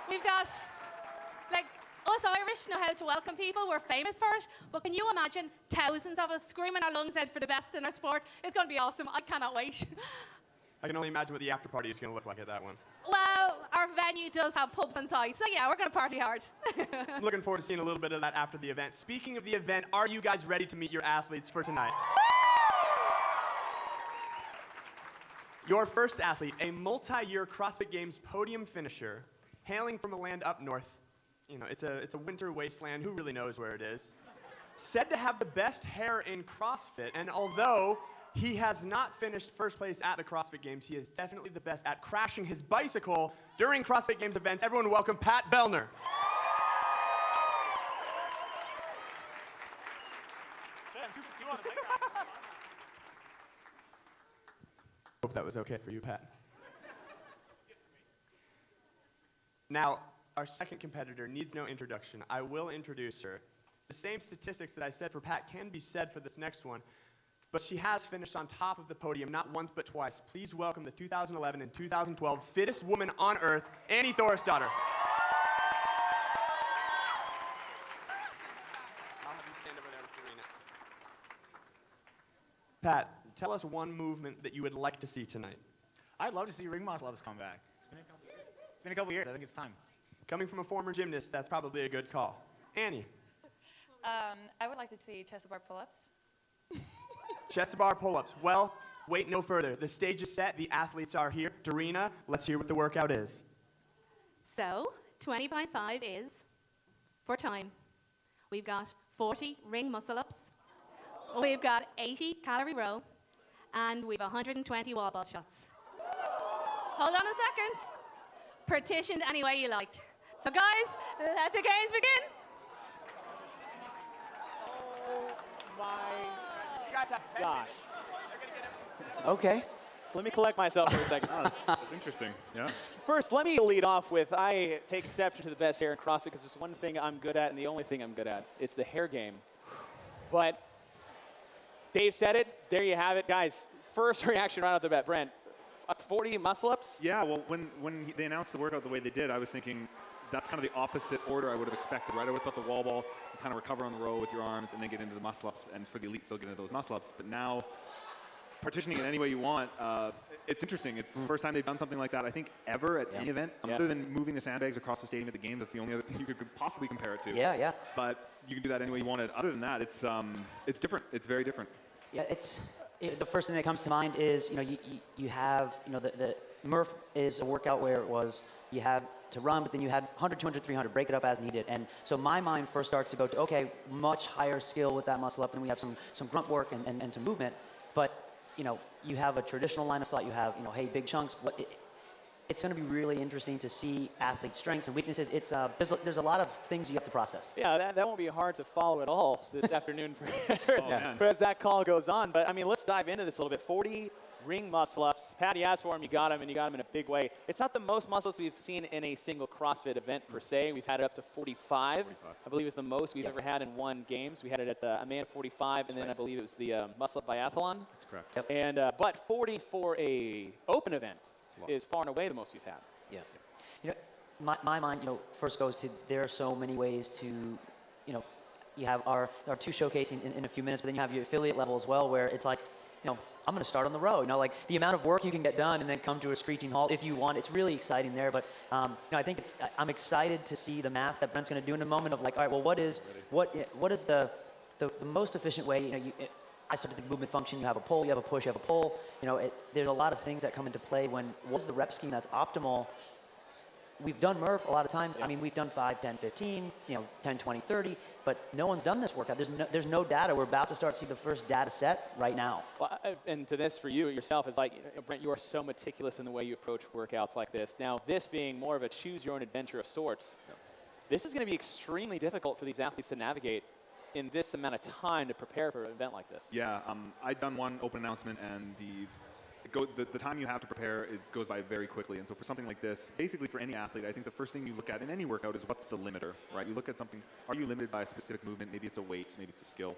We've got, us Irish know how to welcome people. We're famous for it. But can you imagine thousands of us screaming our lungs out for the best in our sport? It's going to be awesome. I cannot wait. I can only imagine what the after party is going to look like at that one. Well, our venue does have pubs inside, so yeah, we're going to party hard. I'm looking forward to seeing a little bit of that after the event. Speaking of the event, are you guys ready to meet your athletes for tonight? Your first athlete, a multi-year CrossFit Games podium finisher, hailing from a land up north. It's a winter wasteland. Who really knows where it is? Said to have the best hair in CrossFit, and although he has not finished first place at the CrossFit Games, he is definitely the best at crashing his bicycle during CrossFit Games events. Everyone welcome Pat Vellner. Hope that was okay for you, Pat. Now, our second competitor needs no introduction. I will introduce her. The same statistics that I said for Pat can be said for this next one, but she has finished on top of the podium not once but twice. Please welcome the 2011 and 2012 fittest woman on earth, Annie Thorisdottir. I'll have you stand over there with Darina. Pat, tell us one movement that you would like to see tonight. I'd love to see ring muscle ups come back. It's been a couple years. I think it's time. Coming from a former gymnast, that's probably a good call. Annie. I would like to see chest to bar pull-ups. Chest to bar pull-ups. Well, wait no further. The stage is set. The athletes are here. Darina, let's hear what the workout is. So, 20.5 is, for time, we've got 40 ring muscle-ups. We've got 80 calorie row, and we've 120 wall ball shots. Hold on a second. Partitioned any way you like. So guys, let the games begin. Gosh. Okay. Let me collect myself for a second. That's interesting. Yeah. First, let me lead off with I take exception to the best hair in CrossFit because there's one thing I'm good at and the only thing I'm good at. It's the hair game. But Dave said it. There you have it. Guys, first reaction right off the bat. Brent, 40 muscle-ups? Yeah, well, when they announced the workout the way they did, I was thinking that's kind of the opposite order I would have expected, right? I would have thought the wall ball, you kind of recover on the row with your arms and then get into the muscle-ups, and for the elites, they'll get into those muscle-ups. But now, partitioning it any way you want, it's interesting. It's the first time they've done something like that, I think, ever at any event. Other than moving the sandbags across the stadium at the games, that's the only other thing you could possibly compare it to. Yeah. But you can do that any way you want it. Other than that, it's different. It's very different. Yeah, the first thing that comes to mind is, you have, the Murph is a workout where it was, you had to run, but then you had 100, 200, 300, break it up as needed. And so my mind first starts to go to, okay, much higher skill with that muscle up, and we have some grunt work and some movement. But, you have a traditional line of thought, you have, hey, big chunks. It's going to be really interesting to see athlete strengths and weaknesses. There's a lot of things you have to process. Yeah, that won't be hard to follow at all this afternoon as that call goes on. But, let's dive into this a little bit. 40 ring muscle-ups. Patty asked for them, you got them, and you got them in a big way. It's not the most muscle-ups we've seen in a single CrossFit event, per se. We've had it up to 45. I believe it's the most we've ever had in one games. We had it at the Amanda 45, and then I believe it was the muscle-up biathlon. That's correct. Yep. And but 40 for a open event is far and away the most we've had. Yeah. My mind, first goes to there are so many ways to, you have our two showcasing in a few minutes, but then you have your affiliate level as well, where it's like, I'm going to start on the road. Like the amount of work you can get done and then come to a screeching halt if you want. It's really exciting there. But I think I'm excited to see the math that Brent's going to do in a moment of like, all right, well, what is the most efficient way? I started the movement function. You have a pull, you have a push, you have a pull. There's a lot of things that come into play when what's the rep scheme that's optimal. We've done Murph a lot of times. We've done 5, 10, 15, 10, 20, 30, but no one's done this workout. There's no data. We're about to start to see the first data set right now. Well, and to this for you yourself is like, Brent, you are so meticulous in the way you approach workouts like this. Now, this being more of a choose your own adventure of sorts, this is going to be extremely difficult for these athletes to navigate in this amount of time to prepare for an event like this. Yeah, I'd done one open announcement, and the time you have to prepare goes by very quickly. And so for something like this, basically for any athlete, I think the first thing you look at in any workout is what's the limiter, right? You look at something, are you limited by a specific movement? Maybe it's a weight, maybe it's a skill.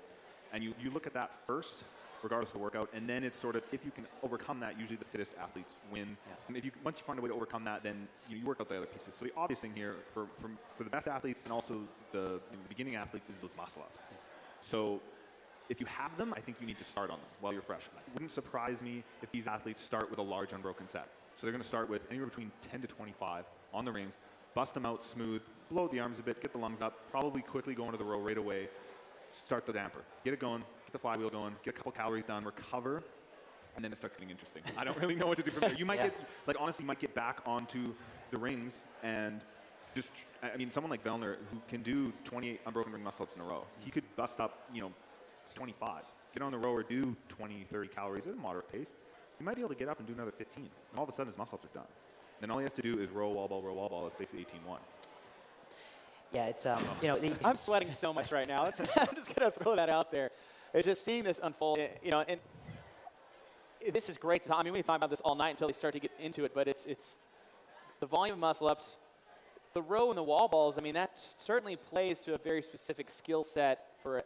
And you look at that first, regardless of the workout, and then it's sort of, if you can overcome that, usually the fittest athletes win. Yeah. And once you find a way to overcome that, then you work out the other pieces. So the obvious thing here for the best athletes and also the beginning athletes is those muscle-ups. So if you have them, I think you need to start on them while you're fresh. It wouldn't surprise me if these athletes start with a large unbroken set. So they're going to start with anywhere between 10 to 25 on the rings, bust them out smooth, blow the arms a bit, get the lungs up, probably quickly go into the row right away, start the damper, get it going, get the flywheel going, get a couple calories done, recover, and then it starts getting interesting. I don't really know what to do from there. You might honestly, you might get back onto the rings and just, someone like Vellner who can do 28 unbroken ring muscle-ups in a row, he could bust up, 25. Get on the row or do 20, 30 calories at a moderate pace. You might be able to get up and do another 15. And all of a sudden his muscle-ups are done. Then all he has to do is row, wall ball. It's basically 18-1. Yeah, it's, I'm sweating so much right now. I'm just going to throw that out there. It's just seeing this unfold, and this is great. We can talk about this all night until we start to get into it, but it's the volume of muscle-ups, the row and the wall balls, that certainly plays to a very specific skill set for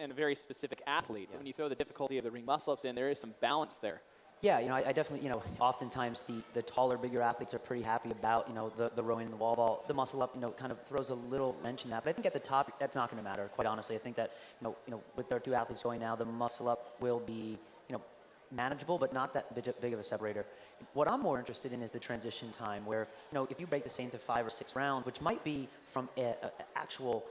and a very specific athlete. When you throw the difficulty of the ring muscle-ups in, there is some balance there. Yeah, I definitely, oftentimes the taller, bigger athletes are pretty happy about, the rowing and the wall ball. The muscle up, kind of throws a little wrench in that. But I think at the top, that's not going to matter, quite honestly. I think that, with our two athletes going now, the muscle up will be, manageable, but not that big of a separator. What I'm more interested in is the transition time where, if you break this into 5 or 6 rounds, which might be from an actual,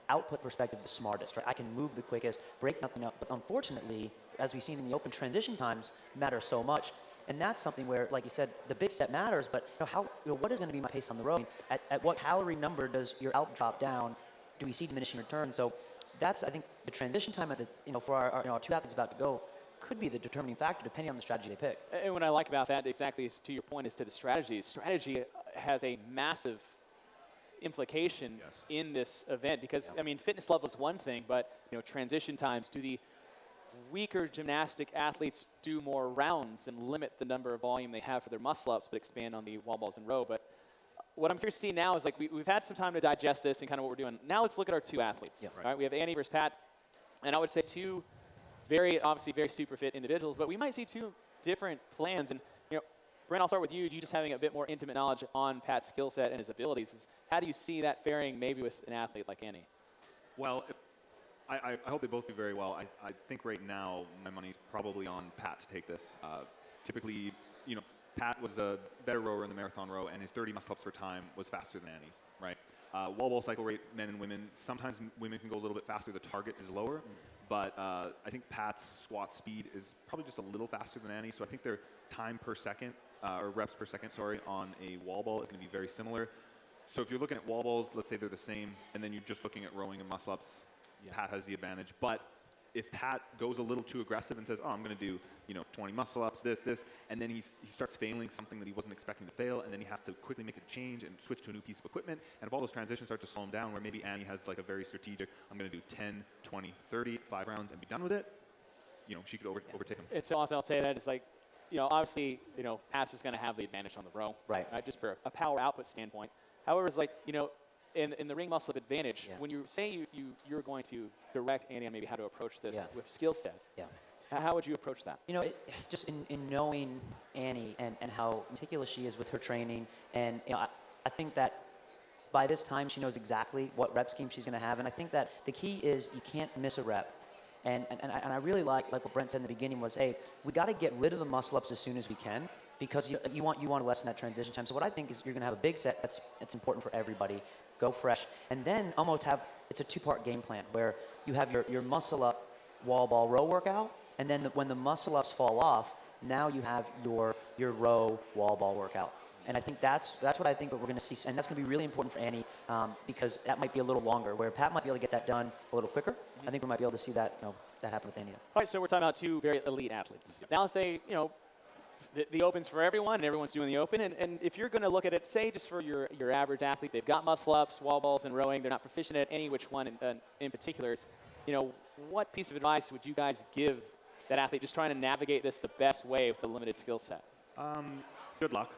output perspective, the smartest, right? I can move the quickest, break nothing up. But unfortunately, as we've seen in the open, transition times matter so much. And that's something where, like you said, the big step matters, but what is going to be my pace on the road? At what calorie number does your output drop down? Do we see diminishing returns? So that's, I think, the transition time at the, for our two athletes about to go could be the determining factor depending on the strategy they pick. And what I like about that, exactly is to your point, is to the strategy. Strategy has a massive implication in this event because, I mean, fitness level is one thing, but, transition times, do the weaker gymnastic athletes do more rounds and limit the number of volume they have for their muscle-ups, but expand on the wall balls and row? But what I'm curious to see now is, like, we've had some time to digest this and kind of what we're doing. Now let's look at our two athletes. Yeah. Right? We have Annie versus Pat, and I would say two obviously very super fit individuals, but we might see two different plans. And, Brent, I'll start with you. You just having a bit more intimate knowledge on Pat's skill set and his abilities. How do you see that faring maybe with an athlete like Annie? Well, I hope they both do very well. I think right now my money's probably on Pat to take this. Typically, Pat was a better rower in the marathon row, and his 30 muscle-ups per time was faster than Annie's, right? Wall ball cycle rate, men and women, sometimes women can go a little bit faster. The target is lower, but I think Pat's squat speed is probably just a little faster than Annie's, so I think their time per second, or reps per second, sorry, on a wall ball is going to be very similar. So if you're looking at wall balls, let's say they're the same, and then you're just looking at rowing and muscle-ups, Pat has the advantage. But if Pat goes a little too aggressive and says, I'm going to do 20 muscle-ups, this, and then he starts failing something that he wasn't expecting to fail, and then he has to quickly make a change and switch to a new piece of equipment, and if all those transitions start to slow him down, where maybe Annie has like a very strategic, I'm going to do 10, 20, 30, 5 rounds and be done with it, she could overtake him. It's awesome. I'll say that. It's like, obviously, Pat's is going to have the advantage on the row. Right. Just for a power output standpoint. However, it's like, in the ring muscle advantage, when you say you're going to direct Annie on maybe how to approach this with skill set, how would you approach that? Just in knowing Annie and how meticulous she is with her training, and I think that by this time she knows exactly what rep scheme she's going to have, and I think that the key is you can't miss a rep. And I really like what Brent said in the beginning was, hey, we got to get rid of the muscle-ups as soon as we can, because you want to lessen that transition time. So what I think is you're going to have a big set that's important for everybody. Go fresh. And then almost it's a two-part game plan where you have your muscle-up wall ball row workout, and then when the muscle-ups fall off, now you have your row wall ball workout. And I think that's what I think we're going to see. And that's going to be really important for Annie because that might be a little longer, where Pat might be able to get that done a little quicker. I think we might be able to see that that happen with Annie. All right, so we're talking about two very elite athletes. Now let's say, the Open's for everyone, and everyone's doing the Open. And if you're going to look at it, say just for your average athlete, they've got muscle-ups, wall balls, and rowing. They're not proficient at any which one in particular. What piece of advice would you guys give that athlete just trying to navigate this the best way with the limited skill set? Good luck.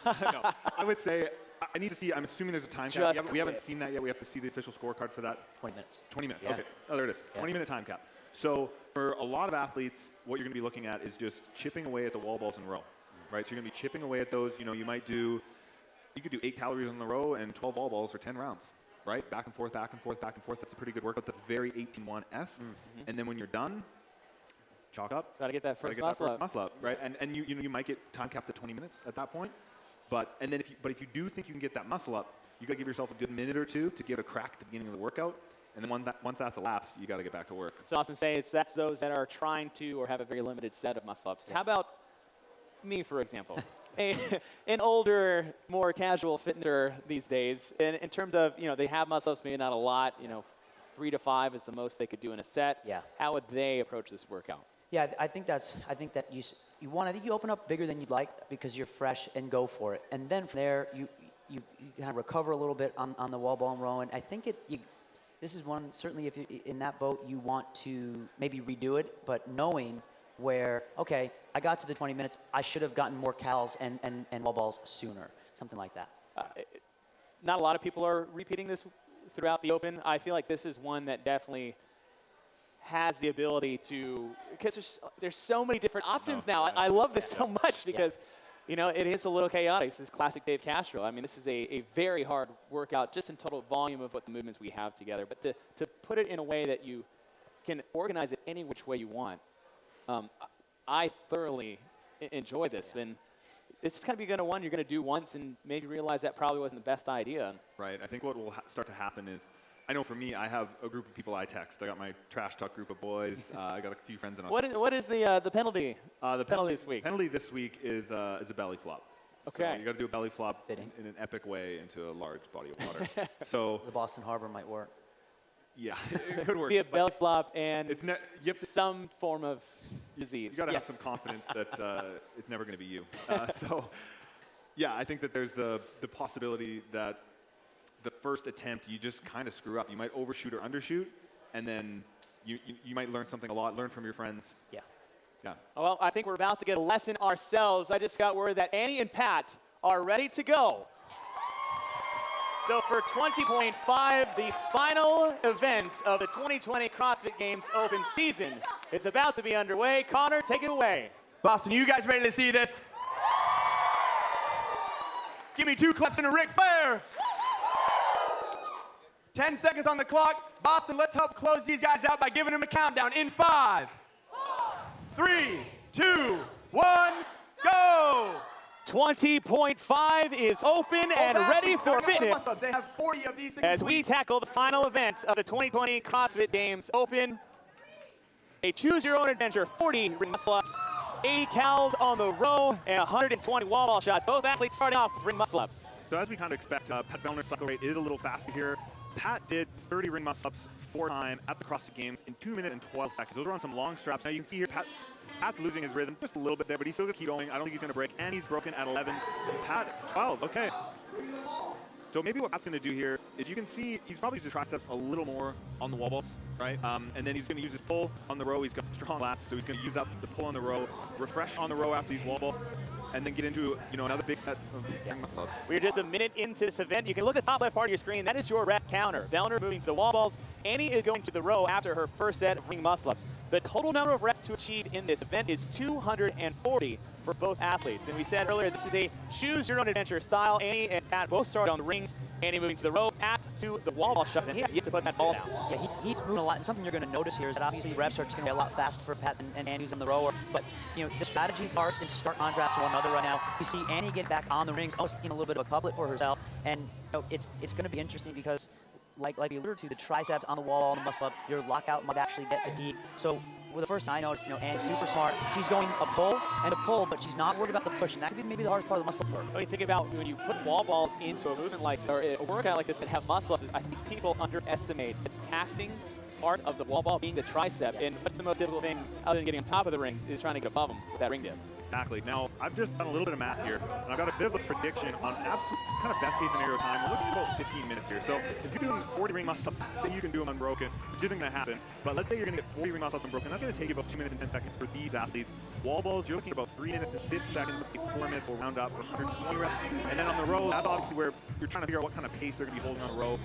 No, I would say I need to see. I'm assuming there's a time cap. We haven't seen that yet. We have to see the official scorecard for that. 20 minutes. 20 minutes. Yeah. Okay. Oh, there it is. 20-minute time cap. So for a lot of athletes, what you're going to be looking at is just chipping away at the wall balls in row, right? So you're going to be chipping away at those. You could do 8 calories on the row and 12 wall balls for 10 rounds, right? Back and forth, back and forth, back and forth. That's a pretty good workout. That's very 18-1-esque. And then when you're done, chalk up. Got to get that first muscle up, right? And you might get time capped at 20 minutes at that point. But if you do think you can get that muscle up, you got to give yourself a good minute or two to give it a crack at the beginning of the workout. And then once that's elapsed, you got to get back to work. So Austin say that's those that are trying to or have a very limited set of muscle ups. How about me, for example? An older, more casual fitnesser these days. In terms of, they have muscle ups, maybe not a lot. 3 to 5 is the most they could do in a set. Yeah. How would they approach this workout? Yeah, I think that you open up bigger than you'd like because you're fresh and go for it. And then from there, you kind of recover a little bit on the wall ball and row. And I think this is one, certainly if you're in that boat, you want to maybe redo it, but knowing where, okay, I got to the 20 minutes, I should have gotten more cals and wall balls sooner, something like that. Not a lot of people are repeating this throughout the Open. I feel like this is one that definitely has the ability to, because there's so many different options now. I love this so much because, it is a little chaotic. This is classic Dave Castro. I mean, this is a very hard workout just in total volume of what the movements we have together. But to put it in a way that you can organize it any which way you want, I thoroughly enjoy this. And this is going to be one you're going to do once and maybe realize that probably wasn't the best idea. Right. I think what will start to happen is, I know for me, I have a group of people I text. I got my trash talk group of boys. I got a few friends in Australia. What is the penalty? The penalty this week. Penalty this week is a belly flop. Okay. So you got to do a belly flop in an epic way into a large body of water. So the Boston Harbor might work. Yeah, it could work. Be a belly flop and you some form of disease. You got to have some confidence that it's never going to be you. So, yeah, I think that there's the possibility that the first attempt you just kind of screw up. You might overshoot or undershoot, and then you might learn something a lot. Learn from your friends. Yeah. Yeah. Well, I think we're about to get a lesson ourselves. I just got word that Annie and Pat are ready to go. So for 20.5, the final event of the 2020 CrossFit Games Open season is about to be underway. Connor, take it away. Boston, you guys ready to see this? Give me 2 claps and a Ric Flair. 10 seconds on the clock. Boston, let's help close these guys out by giving them a countdown in 5, 3, 2, 1, go! 20.5 is open and ready for fitness They have 40 of these things. as we tackle the final events of the 2020 CrossFit Games Open. A choose-your-own-adventure 40 ring muscle-ups, 80 cals on the row, and 120 wall ball shots. Both athletes starting off with ring muscle-ups. So as we kind of expect, Pat Vellner's cycle rate is a little faster here. Pat did 30 ring muscle-ups 4 times at the CrossFit Games in 2 minutes and 12 seconds. Those are on some long straps. Now you can see here, Pat's losing his rhythm just a little bit there, but he's still going to keep going. I don't think he's going to break, and he's broken at 11. Pat, 12, okay. So maybe what Pat's going to do here is you can see he's probably just triceps a little more on the wall balls, right? And then he's going to use his pull on the row. He's got strong lats, so he's going to use up the pull on the row, refresh on the row after these wall balls, and then get into another big set of ring muscle-ups. We're just a minute into this event. You can look at the top left part of your screen. That is your rep counter. Vellner moving to the wall balls. Annie is going to the row after her first set of ring muscle-ups. The total number of reps to achieve in this event is 240 for both athletes. And we said earlier, this is a choose-your-own-adventure style. Annie and Pat both started on the rings. Annie moving to the row, Pat to the wall ball shot, and he has yet to put that ball down. Yeah, he's moving a lot. And something you're going to notice here is that obviously reps are just going to be a lot faster for Pat and Annie who's on the rower. But the strategies are in stark contrast to one another right now. We see Annie get back on the rings, almost taking a little bit of a couplet for herself, and it's going to be interesting because, like you alluded to, the triceps on the wall, on the muscle up, your lockout might actually get fatigued. So for the first time, I noticed, Annie's super smart. She's going a pull, but she's not worried about the push, and that could be maybe the hardest part of the muscle for her. When you think about when you put wall balls into a movement or a workout like this that have muscle ups, I think people underestimate the taxing part of the wall ball being the tricep. And what's the most difficult thing other than getting on top of the rings is trying to get above them with that ring dip. Exactly. Now, I've just done a little bit of math here, and I've got a bit of a prediction on absolute kind of best case scenario time. We're looking at about 15 minutes here. So if you're doing 40 ring muscle-ups, say you can do them unbroken, which isn't going to happen, but let's say you're going to get 40 ring muscle-ups unbroken. That's going to take you about 2 minutes and 10 seconds for these athletes. Wall balls, you're looking at about 3 minutes and 50 seconds. Let's see, 4 minutes, we'll round up for 120 reps. And then on the row, that's obviously where you're trying to figure out what kind of pace they're going to be holding on the row.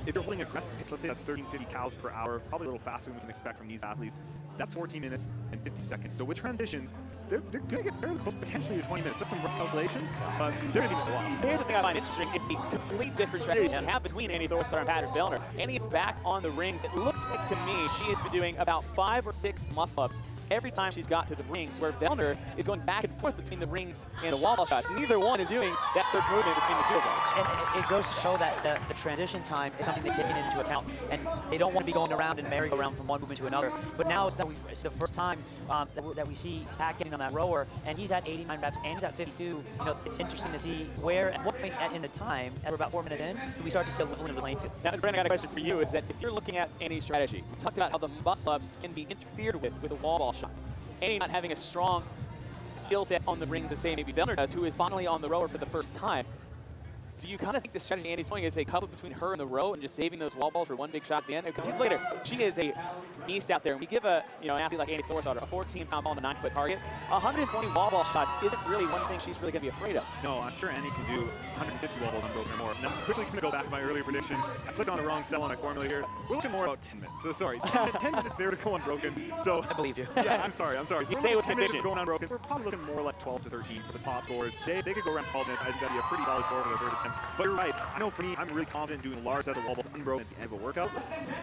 If you're holding aggressive pace, let's say that's 1350 cals per hour, probably a little faster than we can expect from these athletes. That's 14 minutes and 50 seconds. So with transition, they're going to get fairly close, potentially to 20 minutes. That's some rough calculations, but they're going to be just a while. Here's the thing I find interesting. It's the complete different strategies you have between Annie Thorstar and Patrick Vellner. Annie is back on the rings. It looks like to me she has been doing about 5 or 6 muscle-ups every time she's got to the rings, where Vellner is going back and forth between the rings and the wall ball shot. Neither one is doing that third movement between the two of them. And it goes to show that the transition time is something they've taken into account, and they don't want to be going around and merry-go-round from one movement to another. But now it's the first time that we see Pat getting on that rower, and he's at 89 reps, and he's at 52. It's interesting to see where, at what point in the time, and we're about 4 minutes in, do we start to see a limit of the playing field. Now, Brandon, I got a question for you, is that if you're looking at Annie's strategy, we talked about how the muscle-ups can be interfered with the wall ball shots. Annie not having a strong skill set on the rings as, say, maybe Vellner does, who is finally on the rower for the first time. Do you kind of think the strategy Annie's doing is a couple between her and the row and just saving those wall balls for one big shot at the end? Because look at her. She is a beast out there. When we give an athlete like Annie Thorstar a 14-pound ball on a 9-foot target, 120 wall ball shots isn't really one thing she's really going to be afraid of. No, I'm sure Annie can do 150 wall balls unbroken or more. Now, I'm quickly going to go back to my earlier prediction. I clicked on the wrong cell on my formula here. We're looking more about 10 minutes. So sorry, 10 minutes there to go unbroken. So I believe you. Yeah, I'm sorry. You say it with 10 minutes conviction. going unbroken. We're probably looking more like 12 to 13 for the top scores. Today, they could go around 12 minutes. I think that'd be a pretty solid score for the third attempt. But you're right. I know for me, I'm really confident doing large sets of wall balls unbroken at the end of a workout.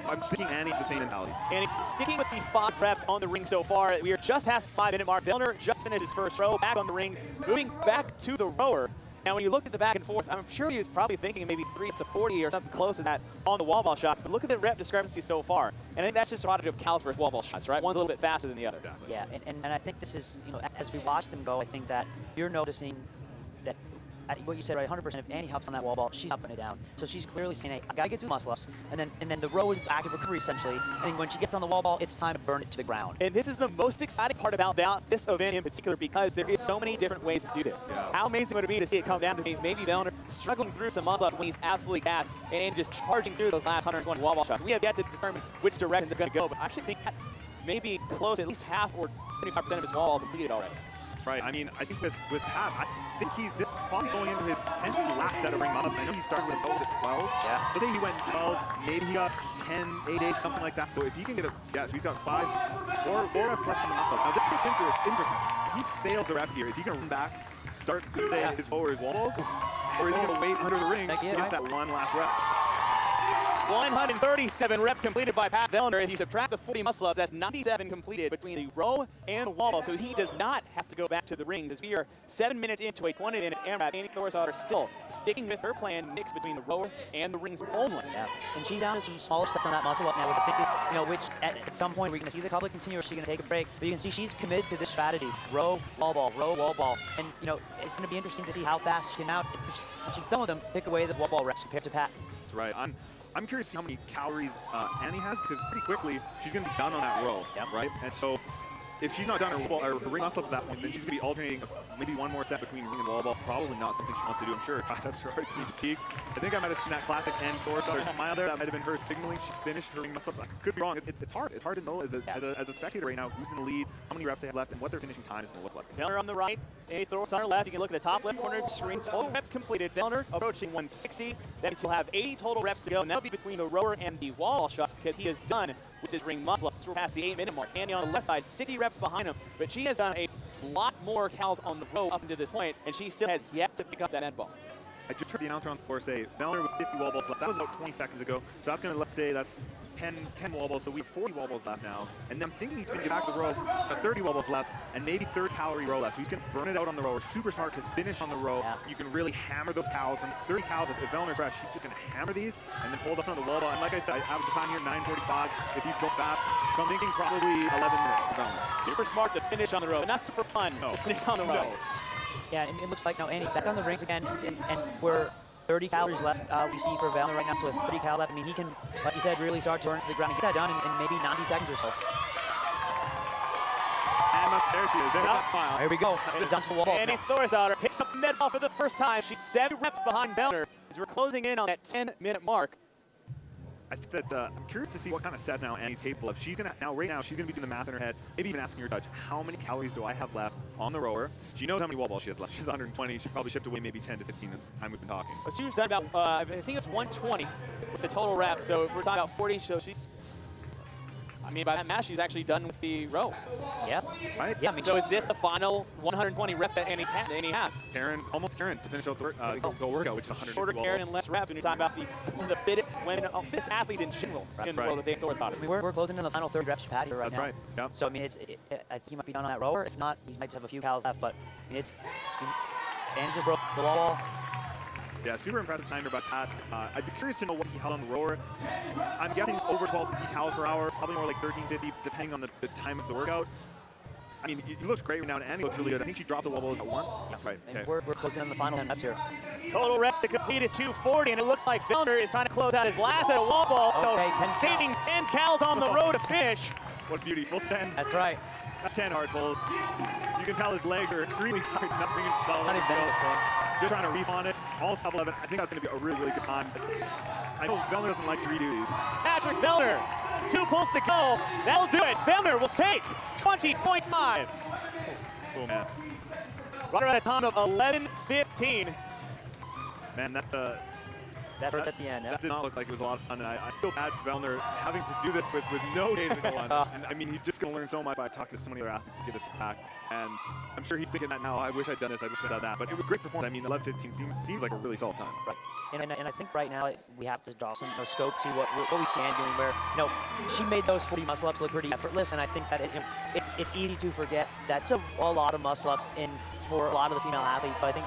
So I'm speaking Annie the same mentality. And he's sticking with the 5 reps on the ring so far. We are just past the 5-minute mark. Vellner just finished his first row, back on the ring, moving back to the rower. Now, when you look at the back and forth, I'm sure he was probably thinking maybe 3 to 40 or something close to that on the wall ball shots. But look at the rep discrepancy so far. And I think that's just a product of cals versus wall ball shots, right? One's a little bit faster than the other. Yeah, and I think this is, as we watch them go, I think that you're noticing that what you said, right, 100%. If Annie hops on that wall ball, she's not putting it down. So she's clearly saying, hey, I got to get through the muscle ups. And then the row is active recovery, essentially. And when she gets on the wall ball, it's time to burn it to the ground. And this is the most exciting part about this event in particular because there is so many different ways to do this. Yeah. How amazing would it be to see it come down to maybe Vellner struggling through some muscle ups when he's absolutely gassed and just charging through those last 120 wall ball shots. We have yet to determine which direction they're going to go, but I actually think that maybe close at least half or 75% of his wall balls completed already. That's right. I mean, I think with Pat, I think this is probably going into his potentially last set of ring ups. I know he started with those at 12. Yeah. I think he went 12. Maybe he got 10, 8, 8, something like that. So if he can get so he's got 4 reps left in the muscle. Now this is interesting. If he fails a rep here, is he going to run back, start say his wall balls, or is he going to wait under the ring to get that one last rep? 137 reps completed by Pat Vellner. If you subtract the 40 muscle ups, that's 97 completed between the row and the wall ball. So he does not have to go back to the rings. As we are 7 minutes into a 20-minute AMRAP, Annie Thorisdottir still sticking with her plan, mix between the row and the rings only. Yeah, and she's down to some smaller sets on that muscle up now, which I think is, which at some point we're going to see the couple continue, or is she going to take a break? But you can see she's committed to this strategy: row, wall ball, and it's going to be interesting to see how fast she can out. When she's done with them, pick away the wall ball reps compared to Pat. That's right. I'm curious to see how many calories Annie has, because pretty quickly she's going to be done on that row, right? And so if she's not done her ring muscle up to that point, then she's going to be alternating maybe one more set between ring and wall ball. Probably not something she wants to do, I'm sure. That's her fatigue. I think I might have seen that classic Annie Thorisdottir smile there. That might have been her signaling she finished her ring muscle ups. I could be wrong. It's hard. It's hard to know as a spectator right now who's in the lead, how many reps they have left, and what their finishing time is going to look like. Vellner on the right, Annie Thorisdottir left. You can look at the top left corner of the screen. Total reps completed. Vellner approaching 160. That means he'll have 80 total reps to go, and that'll be between the rower and the wall shots because he is done with his ring muscle ups. We're past the 8-minute mark. Annie on the left side, 60 reps behind him, but she has done a lot more cows on the row up until this point, and she still has yet to pick up that med ball. I just heard the announcer on the floor say Vellner with 50 wall balls left. That was about 20 seconds ago. So that's going to, let's say, that's 10 wall balls. So we have 40 wall balls left now. And then I'm thinking he's going to get back to the row. Got 30 wall balls left and maybe 3rd calorie row left. So he's going to burn it out on the row. We're super smart to finish on the row. Yeah. You can really hammer those cows. From 30 cows, if Vellner's fresh, she's just going to hammer these and then hold up on the wall ball. And like I said, I have the time here, 9:45. If he's going fast, so I'm thinking probably 11 minutes for Vellner. Super smart to finish on the row. And not super fun to finish on the row. Yeah, and it looks like now Annie's back on the rings again, and we're 30 calories left we see for Vellner right now, so with 30 cal left, I mean, he can, like you said, really start to burn to the ground and get that done in maybe 90 seconds or so. And there she is. There's that smile. Here we go. She's onto the wall. Annie Thorisdottir picks up the med ball for the first time. She's 7 reps behind Vellner as we're closing in on that 10-minute mark. I think that I'm curious to see what kind of set now Annie's capable of. She's gonna right now she's gonna be doing the math in her head, maybe even asking her judge, how many calories do I have left on the rower? She knows how many wall balls she has left. She's 120. She probably shipped away maybe 10 to 15 at the time we've been talking. Well, she's done about I think it's 120 with the total rep. So if we're talking about 40, so she's. I mean, by that math, she's actually done with the row. Yep. Right? Yeah. I mean, so is this the final 120 reps that Annie has? Almost Karen to finish out the workout, which is 100. Shorter Karen and less reps. When you're talking about the fittest women, fittest athletes in general in the world with Annie Thorisdottir. I mean, we're closing in the final 30 reps for Pat here right now. That's right. Yep. So I mean, I think he might be done on that rower. If not, he might just have a few calories left. But I mean, Annie just broke the wall. Yeah, super impressive timer by Pat. I'd be curious to know what he held on the rower. I'm guessing over 1250 calories per hour, probably more like 1350, depending on the time of the workout. I mean, he looks great right now, and Annie looks really good. I think she dropped the wall balls at once. That's right. And we're closing on the final 10 reps here. Total reps to complete is 240, and it looks like Vellner is trying to close out his last set of wall balls. Okay, so saving 10 cals on the road to finish. What beauty, full send. That's right. Not 10 hard pulls. You can tell his legs are extremely tired, not bringing the ball. Just trying to reef on it. All sub 11. I think that's going to be a really, really good time. I know Vellner doesn't like to redo these. Patrick Vellner, 2 pulls to go. That'll do it. Vellner will take 20.5. Oh, man. Right around a time of 11:15. Man, that hurt at the end. That did not look like it was a lot of fun, and I feel bad for Vellner having to do this with no data to go on. And I mean, he's just going to learn so much by talking to so many other athletes to give us back. And I'm sure he's thinking that now. I wish I'd done this. I wish I'd done that. But it was a great performance. I mean, 11:15 seems like a really solid time. Right. And I think right now we have to draw some scope to what we stand doing. Where she made those 40 muscle ups look pretty effortless, and I think that it's easy to forget that's a lot of muscle ups for a lot of the female athletes. So I think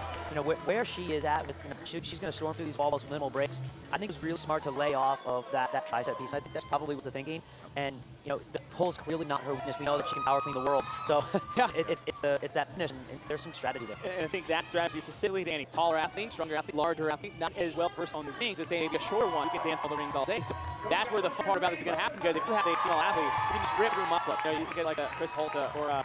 where she is at with she's going to storm through these wall balls with minimal breaks. I think it's really smart to lay off of that tricep piece. I think that's probably was the thinking. And the pull's clearly not her weakness. We know that she can power clean the world. So it's that finish, and there's some strategy there. And I think that strategy is specifically to any taller athlete, stronger athlete, larger athlete, not as well versed on the rings as say maybe a shorter one who can dance on the rings all day. So that's where the fun part about this is going to happen, because if you have a female athlete, you can just rip through muscle ups. You can get like a Chris Holta or a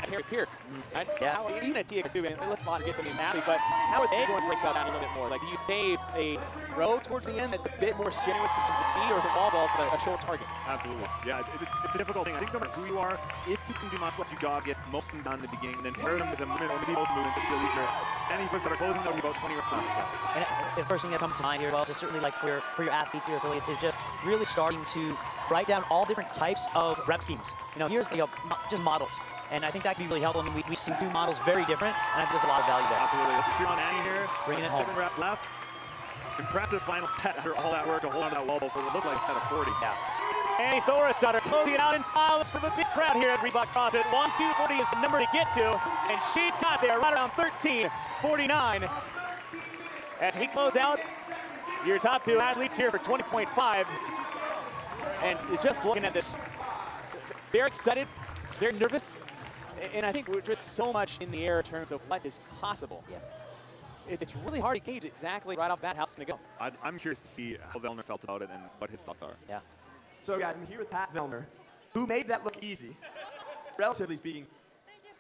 Harry Pierce. Right? Yeah. Even a Tia too, and let's not get some of these athletes, but how are they going to break that down a little bit more? Like, do you save a row towards the end that's a bit more strenuous in terms of speed, or is it wall balls with a short target? Absolutely. Yeah, it's a difficult thing. I think no matter who you are, if you can do muscle ups, you gotta get most of them done in the beginning, and then pair them with a movement or maybe both movements to feel easier. Any first that are closing, that'll be about 20 reps on. And the first thing that comes to mind here, well, just certainly like for your athletes, your affiliates, is just really starting to write down all different types of rep schemes. Here's just models. And I think that could be really helpful. I mean, we see two models very different, and I think there's a lot of value there. Absolutely. Let's cheer on Annie here. Bringing it home. 7 reps left. Impressive final set after all that work to hold on to that wall ball for what looked like a set of 40. Yeah. Annie Thorisdottir closing it out in style from a big crowd here at Reebok CrossFit. 1:2:40 is the number to get to, and she's got there right around 13:49. As we close out, your top two athletes here for 20.5. And just looking at this, they're excited, they're nervous, and I think we're just so much in the air in terms of what is possible. Yeah. It's really hard to gauge exactly right off the bat how it's going to go. I'm curious to see how Vellner felt about it and what his thoughts are. Yeah. So guys, I'm here with Pat Vellner, who made that look easy, relatively speaking.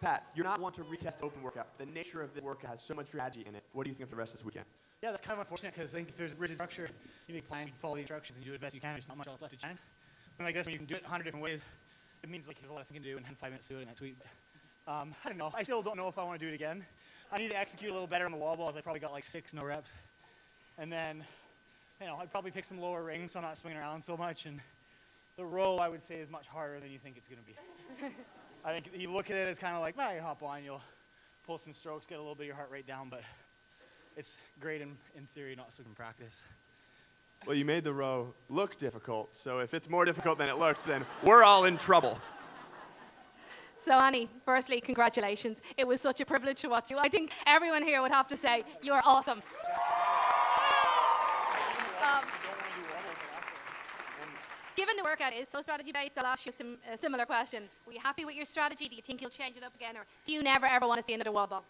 Pat, you're not one to retest open workouts. The nature of the workout has so much strategy in it. What do you think of the rest of this weekend? Yeah, that's kind of unfortunate, because I think if there's a rigid structure, you make a plan, you follow the instructions, and you do it best you can. There's not much else left to change. And like this, when you can do it 100 different ways, it means like there's a lot you can do in 5 minutes to do it, and that's sweet. I don't know. I still don't know if I want to do it again. I need to execute a little better on the wall balls. I probably got like 6 no reps. And then, I'd probably pick some lower rings so I'm not swinging around so much. And the row, I would say, is much harder than you think it's going to be. I think you look at it as kind of like, well, you hop on, you'll pull some strokes, get a little bit of your heart rate down, but it's great in theory, not so good in practice. Well, you made the row look difficult, so if it's more difficult than it looks, then we're all in trouble. So Annie, firstly, congratulations. It was such a privilege to watch you. I think everyone here would have to say you're awesome. Given the workout is so strategy-based, I'll ask you a similar question. Were you happy with your strategy? Do you think you'll change it up again, or do you never ever want to see another wall ball?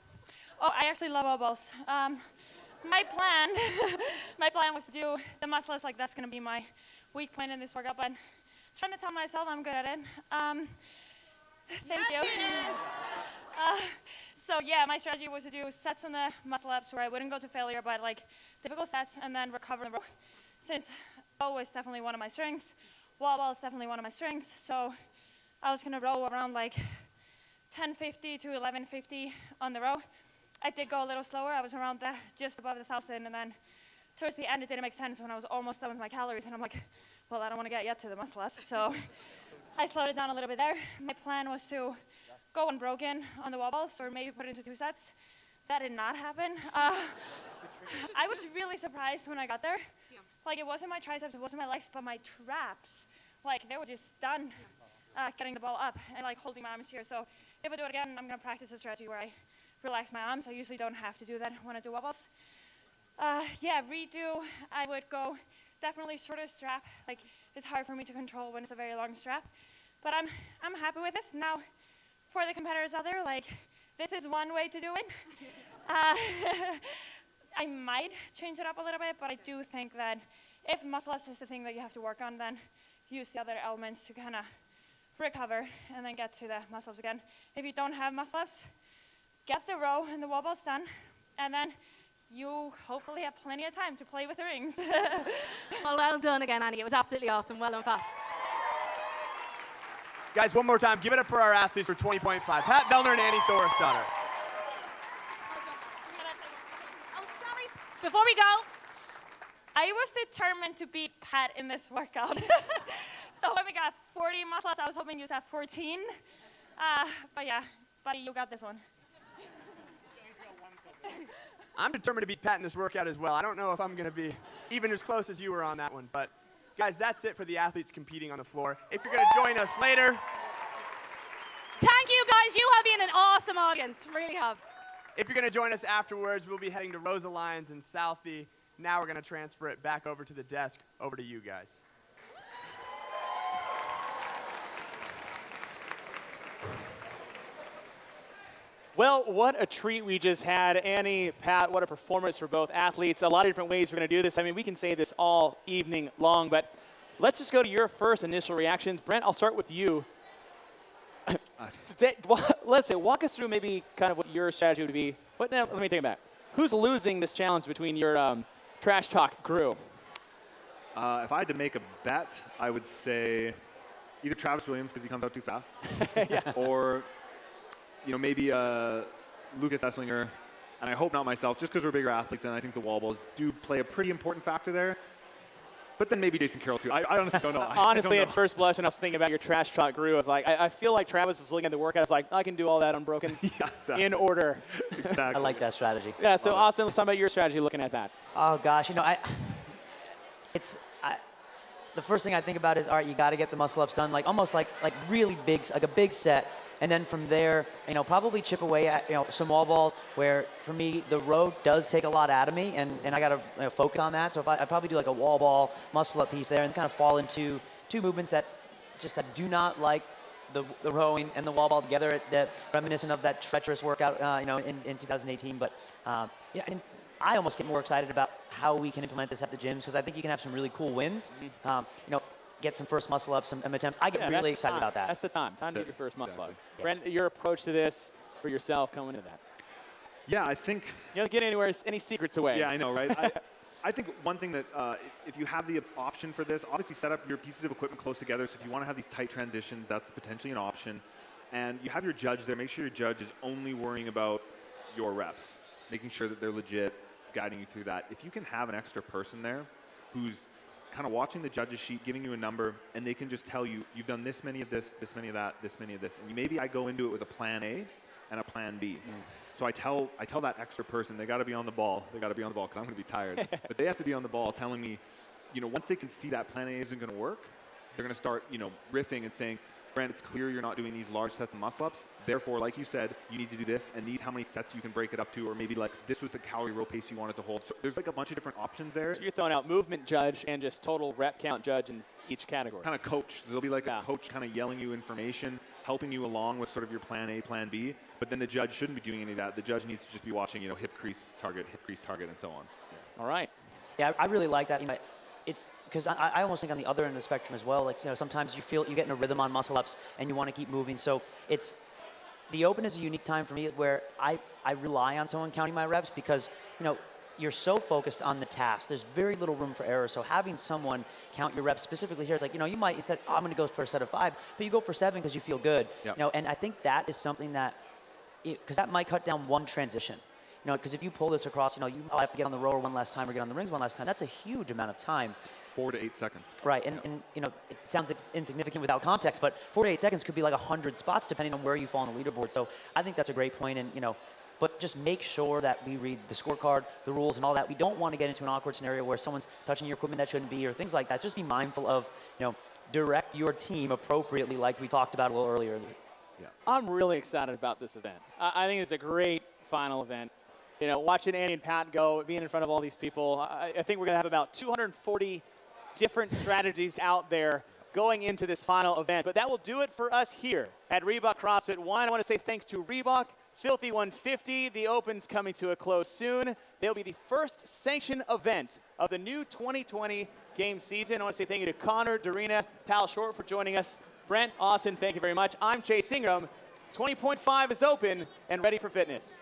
Oh, I actually love wall balls. My plan was to do the muscle ups, like that's going to be my weak point in this workout, but I'm trying to tell myself I'm good at it. Thank you. So yeah, my strategy was to do sets on the muscle ups where I wouldn't go to failure, but like difficult sets, and then recover in the row. Since row is definitely one of my strengths, wall ball is definitely one of my strengths, so I was gonna row around like 1050 to 1150 on the row. I did go a little slower. I was around just above 1,000, and then towards the end it didn't make sense when I was almost done with my calories, and I'm like, well, I don't want to get yet to the muscle ups, so I slowed it down a little bit there. My plan was to go unbroken on the wall balls, or maybe put it into 2 sets. That did not happen. I was really surprised when I got there. Yeah. Like, it wasn't my triceps, it wasn't my legs, but my traps. Like, they were just done getting the ball up and like holding my arms here. So if I do it again, I'm gonna practice a strategy where I relax my arms. I usually don't have to do that when I do wall balls. Yeah, redo, I would go definitely shorter strap. Like, it's hard for me to control when it's a very long strap. But I'm happy with this. Now, for the competitors out there, like, this is one way to do it. I might change it up a little bit, but I do think that if muscle ups is the thing that you have to work on, then use the other elements to kind of recover and then get to the muscle ups again. If you don't have muscle ups, get the row and the wall balls done, and then you hopefully have plenty of time to play with the rings. Well done again, Annie. It was absolutely awesome. Well done, Pat. Guys, one more time, give it up for our athletes for 20.5. Pat Vellner and Annie Thorisdottir. Oh, sorry. Before we go, I was determined to beat Pat in this workout. So when we got 40 muscle ups, I was hoping you'd have 14. But yeah, buddy, you got this one. I'm determined to beat Pat in this workout as well. I don't know if I'm going to be even as close as you were on that one, but guys, that's it for the athletes competing on the floor. If you're going to join us later. Thank you, guys. You have been an awesome audience. Really have. If you're going to join us afterwards, we'll be heading to Rosa Lyons and Southie. Now we're going to transfer it back over to the desk, over to you guys. Well, what a treat we just had. Annie, Pat, what a performance for both athletes. A lot of different ways we're going to do this. I mean, we can say this all evening long, but let's just go to your first initial reactions. Brent, I'll start with you. Listen, walk us through maybe kind of what your strategy would be. But now, let me take it back. Who's losing this challenge between your trash talk crew? If I had to make a bet, I would say either Travis Williams because he comes out too fast, or maybe Lucas Esslinger, and I hope not myself, just because we're bigger athletes, and I think the wall balls do play a pretty important factor there. But then maybe Jason Carroll too. I honestly don't know. Honestly, at first blush, when I was thinking about your trash talk crew, I was like, I feel like Travis was looking at the workout. I was like, I can do all that unbroken in order. Exactly. I like that strategy. Yeah. So Austin, let's talk about your strategy looking at that. Oh gosh, the first thing I think about is, all right, you got to get the muscle ups done, like almost like really big, like a big set. And then from there, probably chip away at, some wall balls where, for me, the road does take a lot out of me, and I got to focus on that. So if I probably do like a wall ball muscle up piece there and kind of fall into two movements that do not like the rowing and the wall ball together, that reminiscent of that treacherous workout, in 2018. But and I almost get more excited about how we can implement this at the gyms because I think you can have some really cool wins. Get some first muscle ups, some attempts. I get really excited about that. That's the time. Time to get your first muscle up. Brent, your approach to this for yourself coming into that. Yeah, I think. You don't get anywhere, any secrets away. Yeah, I know, right? I think one thing that if you have the option for this, obviously set up your pieces of equipment close together. So if you want to have these tight transitions, that's potentially an option. And you have your judge there. Make sure your judge is only worrying about your reps, making sure that they're legit, guiding you through that. If you can have an extra person there who's kind of watching the judge's sheet, giving you a number, and they can just tell you, you've done this many of this, this many of that, this many of this. And maybe I go into it with a plan A and a plan B. So I tell that extra person, they got to be on the ball. They got to be on the ball because I'm going to be tired. But they have to be on the ball telling me, once they can see that plan A isn't going to work, they're going to start, riffing and saying, Brent, it's clear you're not doing these large sets of muscle-ups. Therefore, like you said, you need to do this, and these how many sets you can break it up to, or maybe like this was the calorie row pace you wanted to hold. So there's like a bunch of different options there. So you're throwing out movement judge and just total rep count judge in each category. Kind of coach. There'll be like a coach kind of yelling you information, helping you along with sort of your plan A, plan B. But then the judge shouldn't be doing any of that. The judge needs to just be watching, hip crease target, and so on. All right. Yeah, I really like that. It's because I almost think on the other end of the spectrum as well. Like sometimes you get in a rhythm on muscle ups and you want to keep moving. So the open is a unique time for me where I rely on someone counting my reps because you're so focused on the task. There's very little room for error. So having someone count your reps specifically here is like you might say I'm going to go for a set of 5, but you go for 7 because you feel good. Yep. And I think that is something that because that might cut down one transition. Because if you pull this across, you have to get on the rower one last time or get on the rings one last time. That's a huge amount of time. 4 to 8 seconds. Right, and it sounds insignificant without context, but 4 to 8 seconds could be like 100 spots depending on where you fall on the leaderboard. So I think that's a great point, and but just make sure that we read the scorecard, the rules, and all that. We don't want to get into an awkward scenario where someone's touching your equipment that shouldn't be, or things like that. Just be mindful of, direct your team appropriately, like we talked about a little earlier. Yeah. I'm really excited about this event. I think it's a great final event. Watching Annie and Pat go, being in front of all these people, I think we're going to have about 240 different strategies out there going into this final event. But that will do it for us here at Reebok CrossFit 1. I want to say thanks to Reebok, Filthy 150. The Open's coming to a close soon. They'll be the first sanctioned event of the new 2020 game season. I want to say thank you to Connor, Darina, Tal Short for joining us. Brent, Austin, thank you very much. I'm Chase Ingram. 20.5 is open and ready for fitness.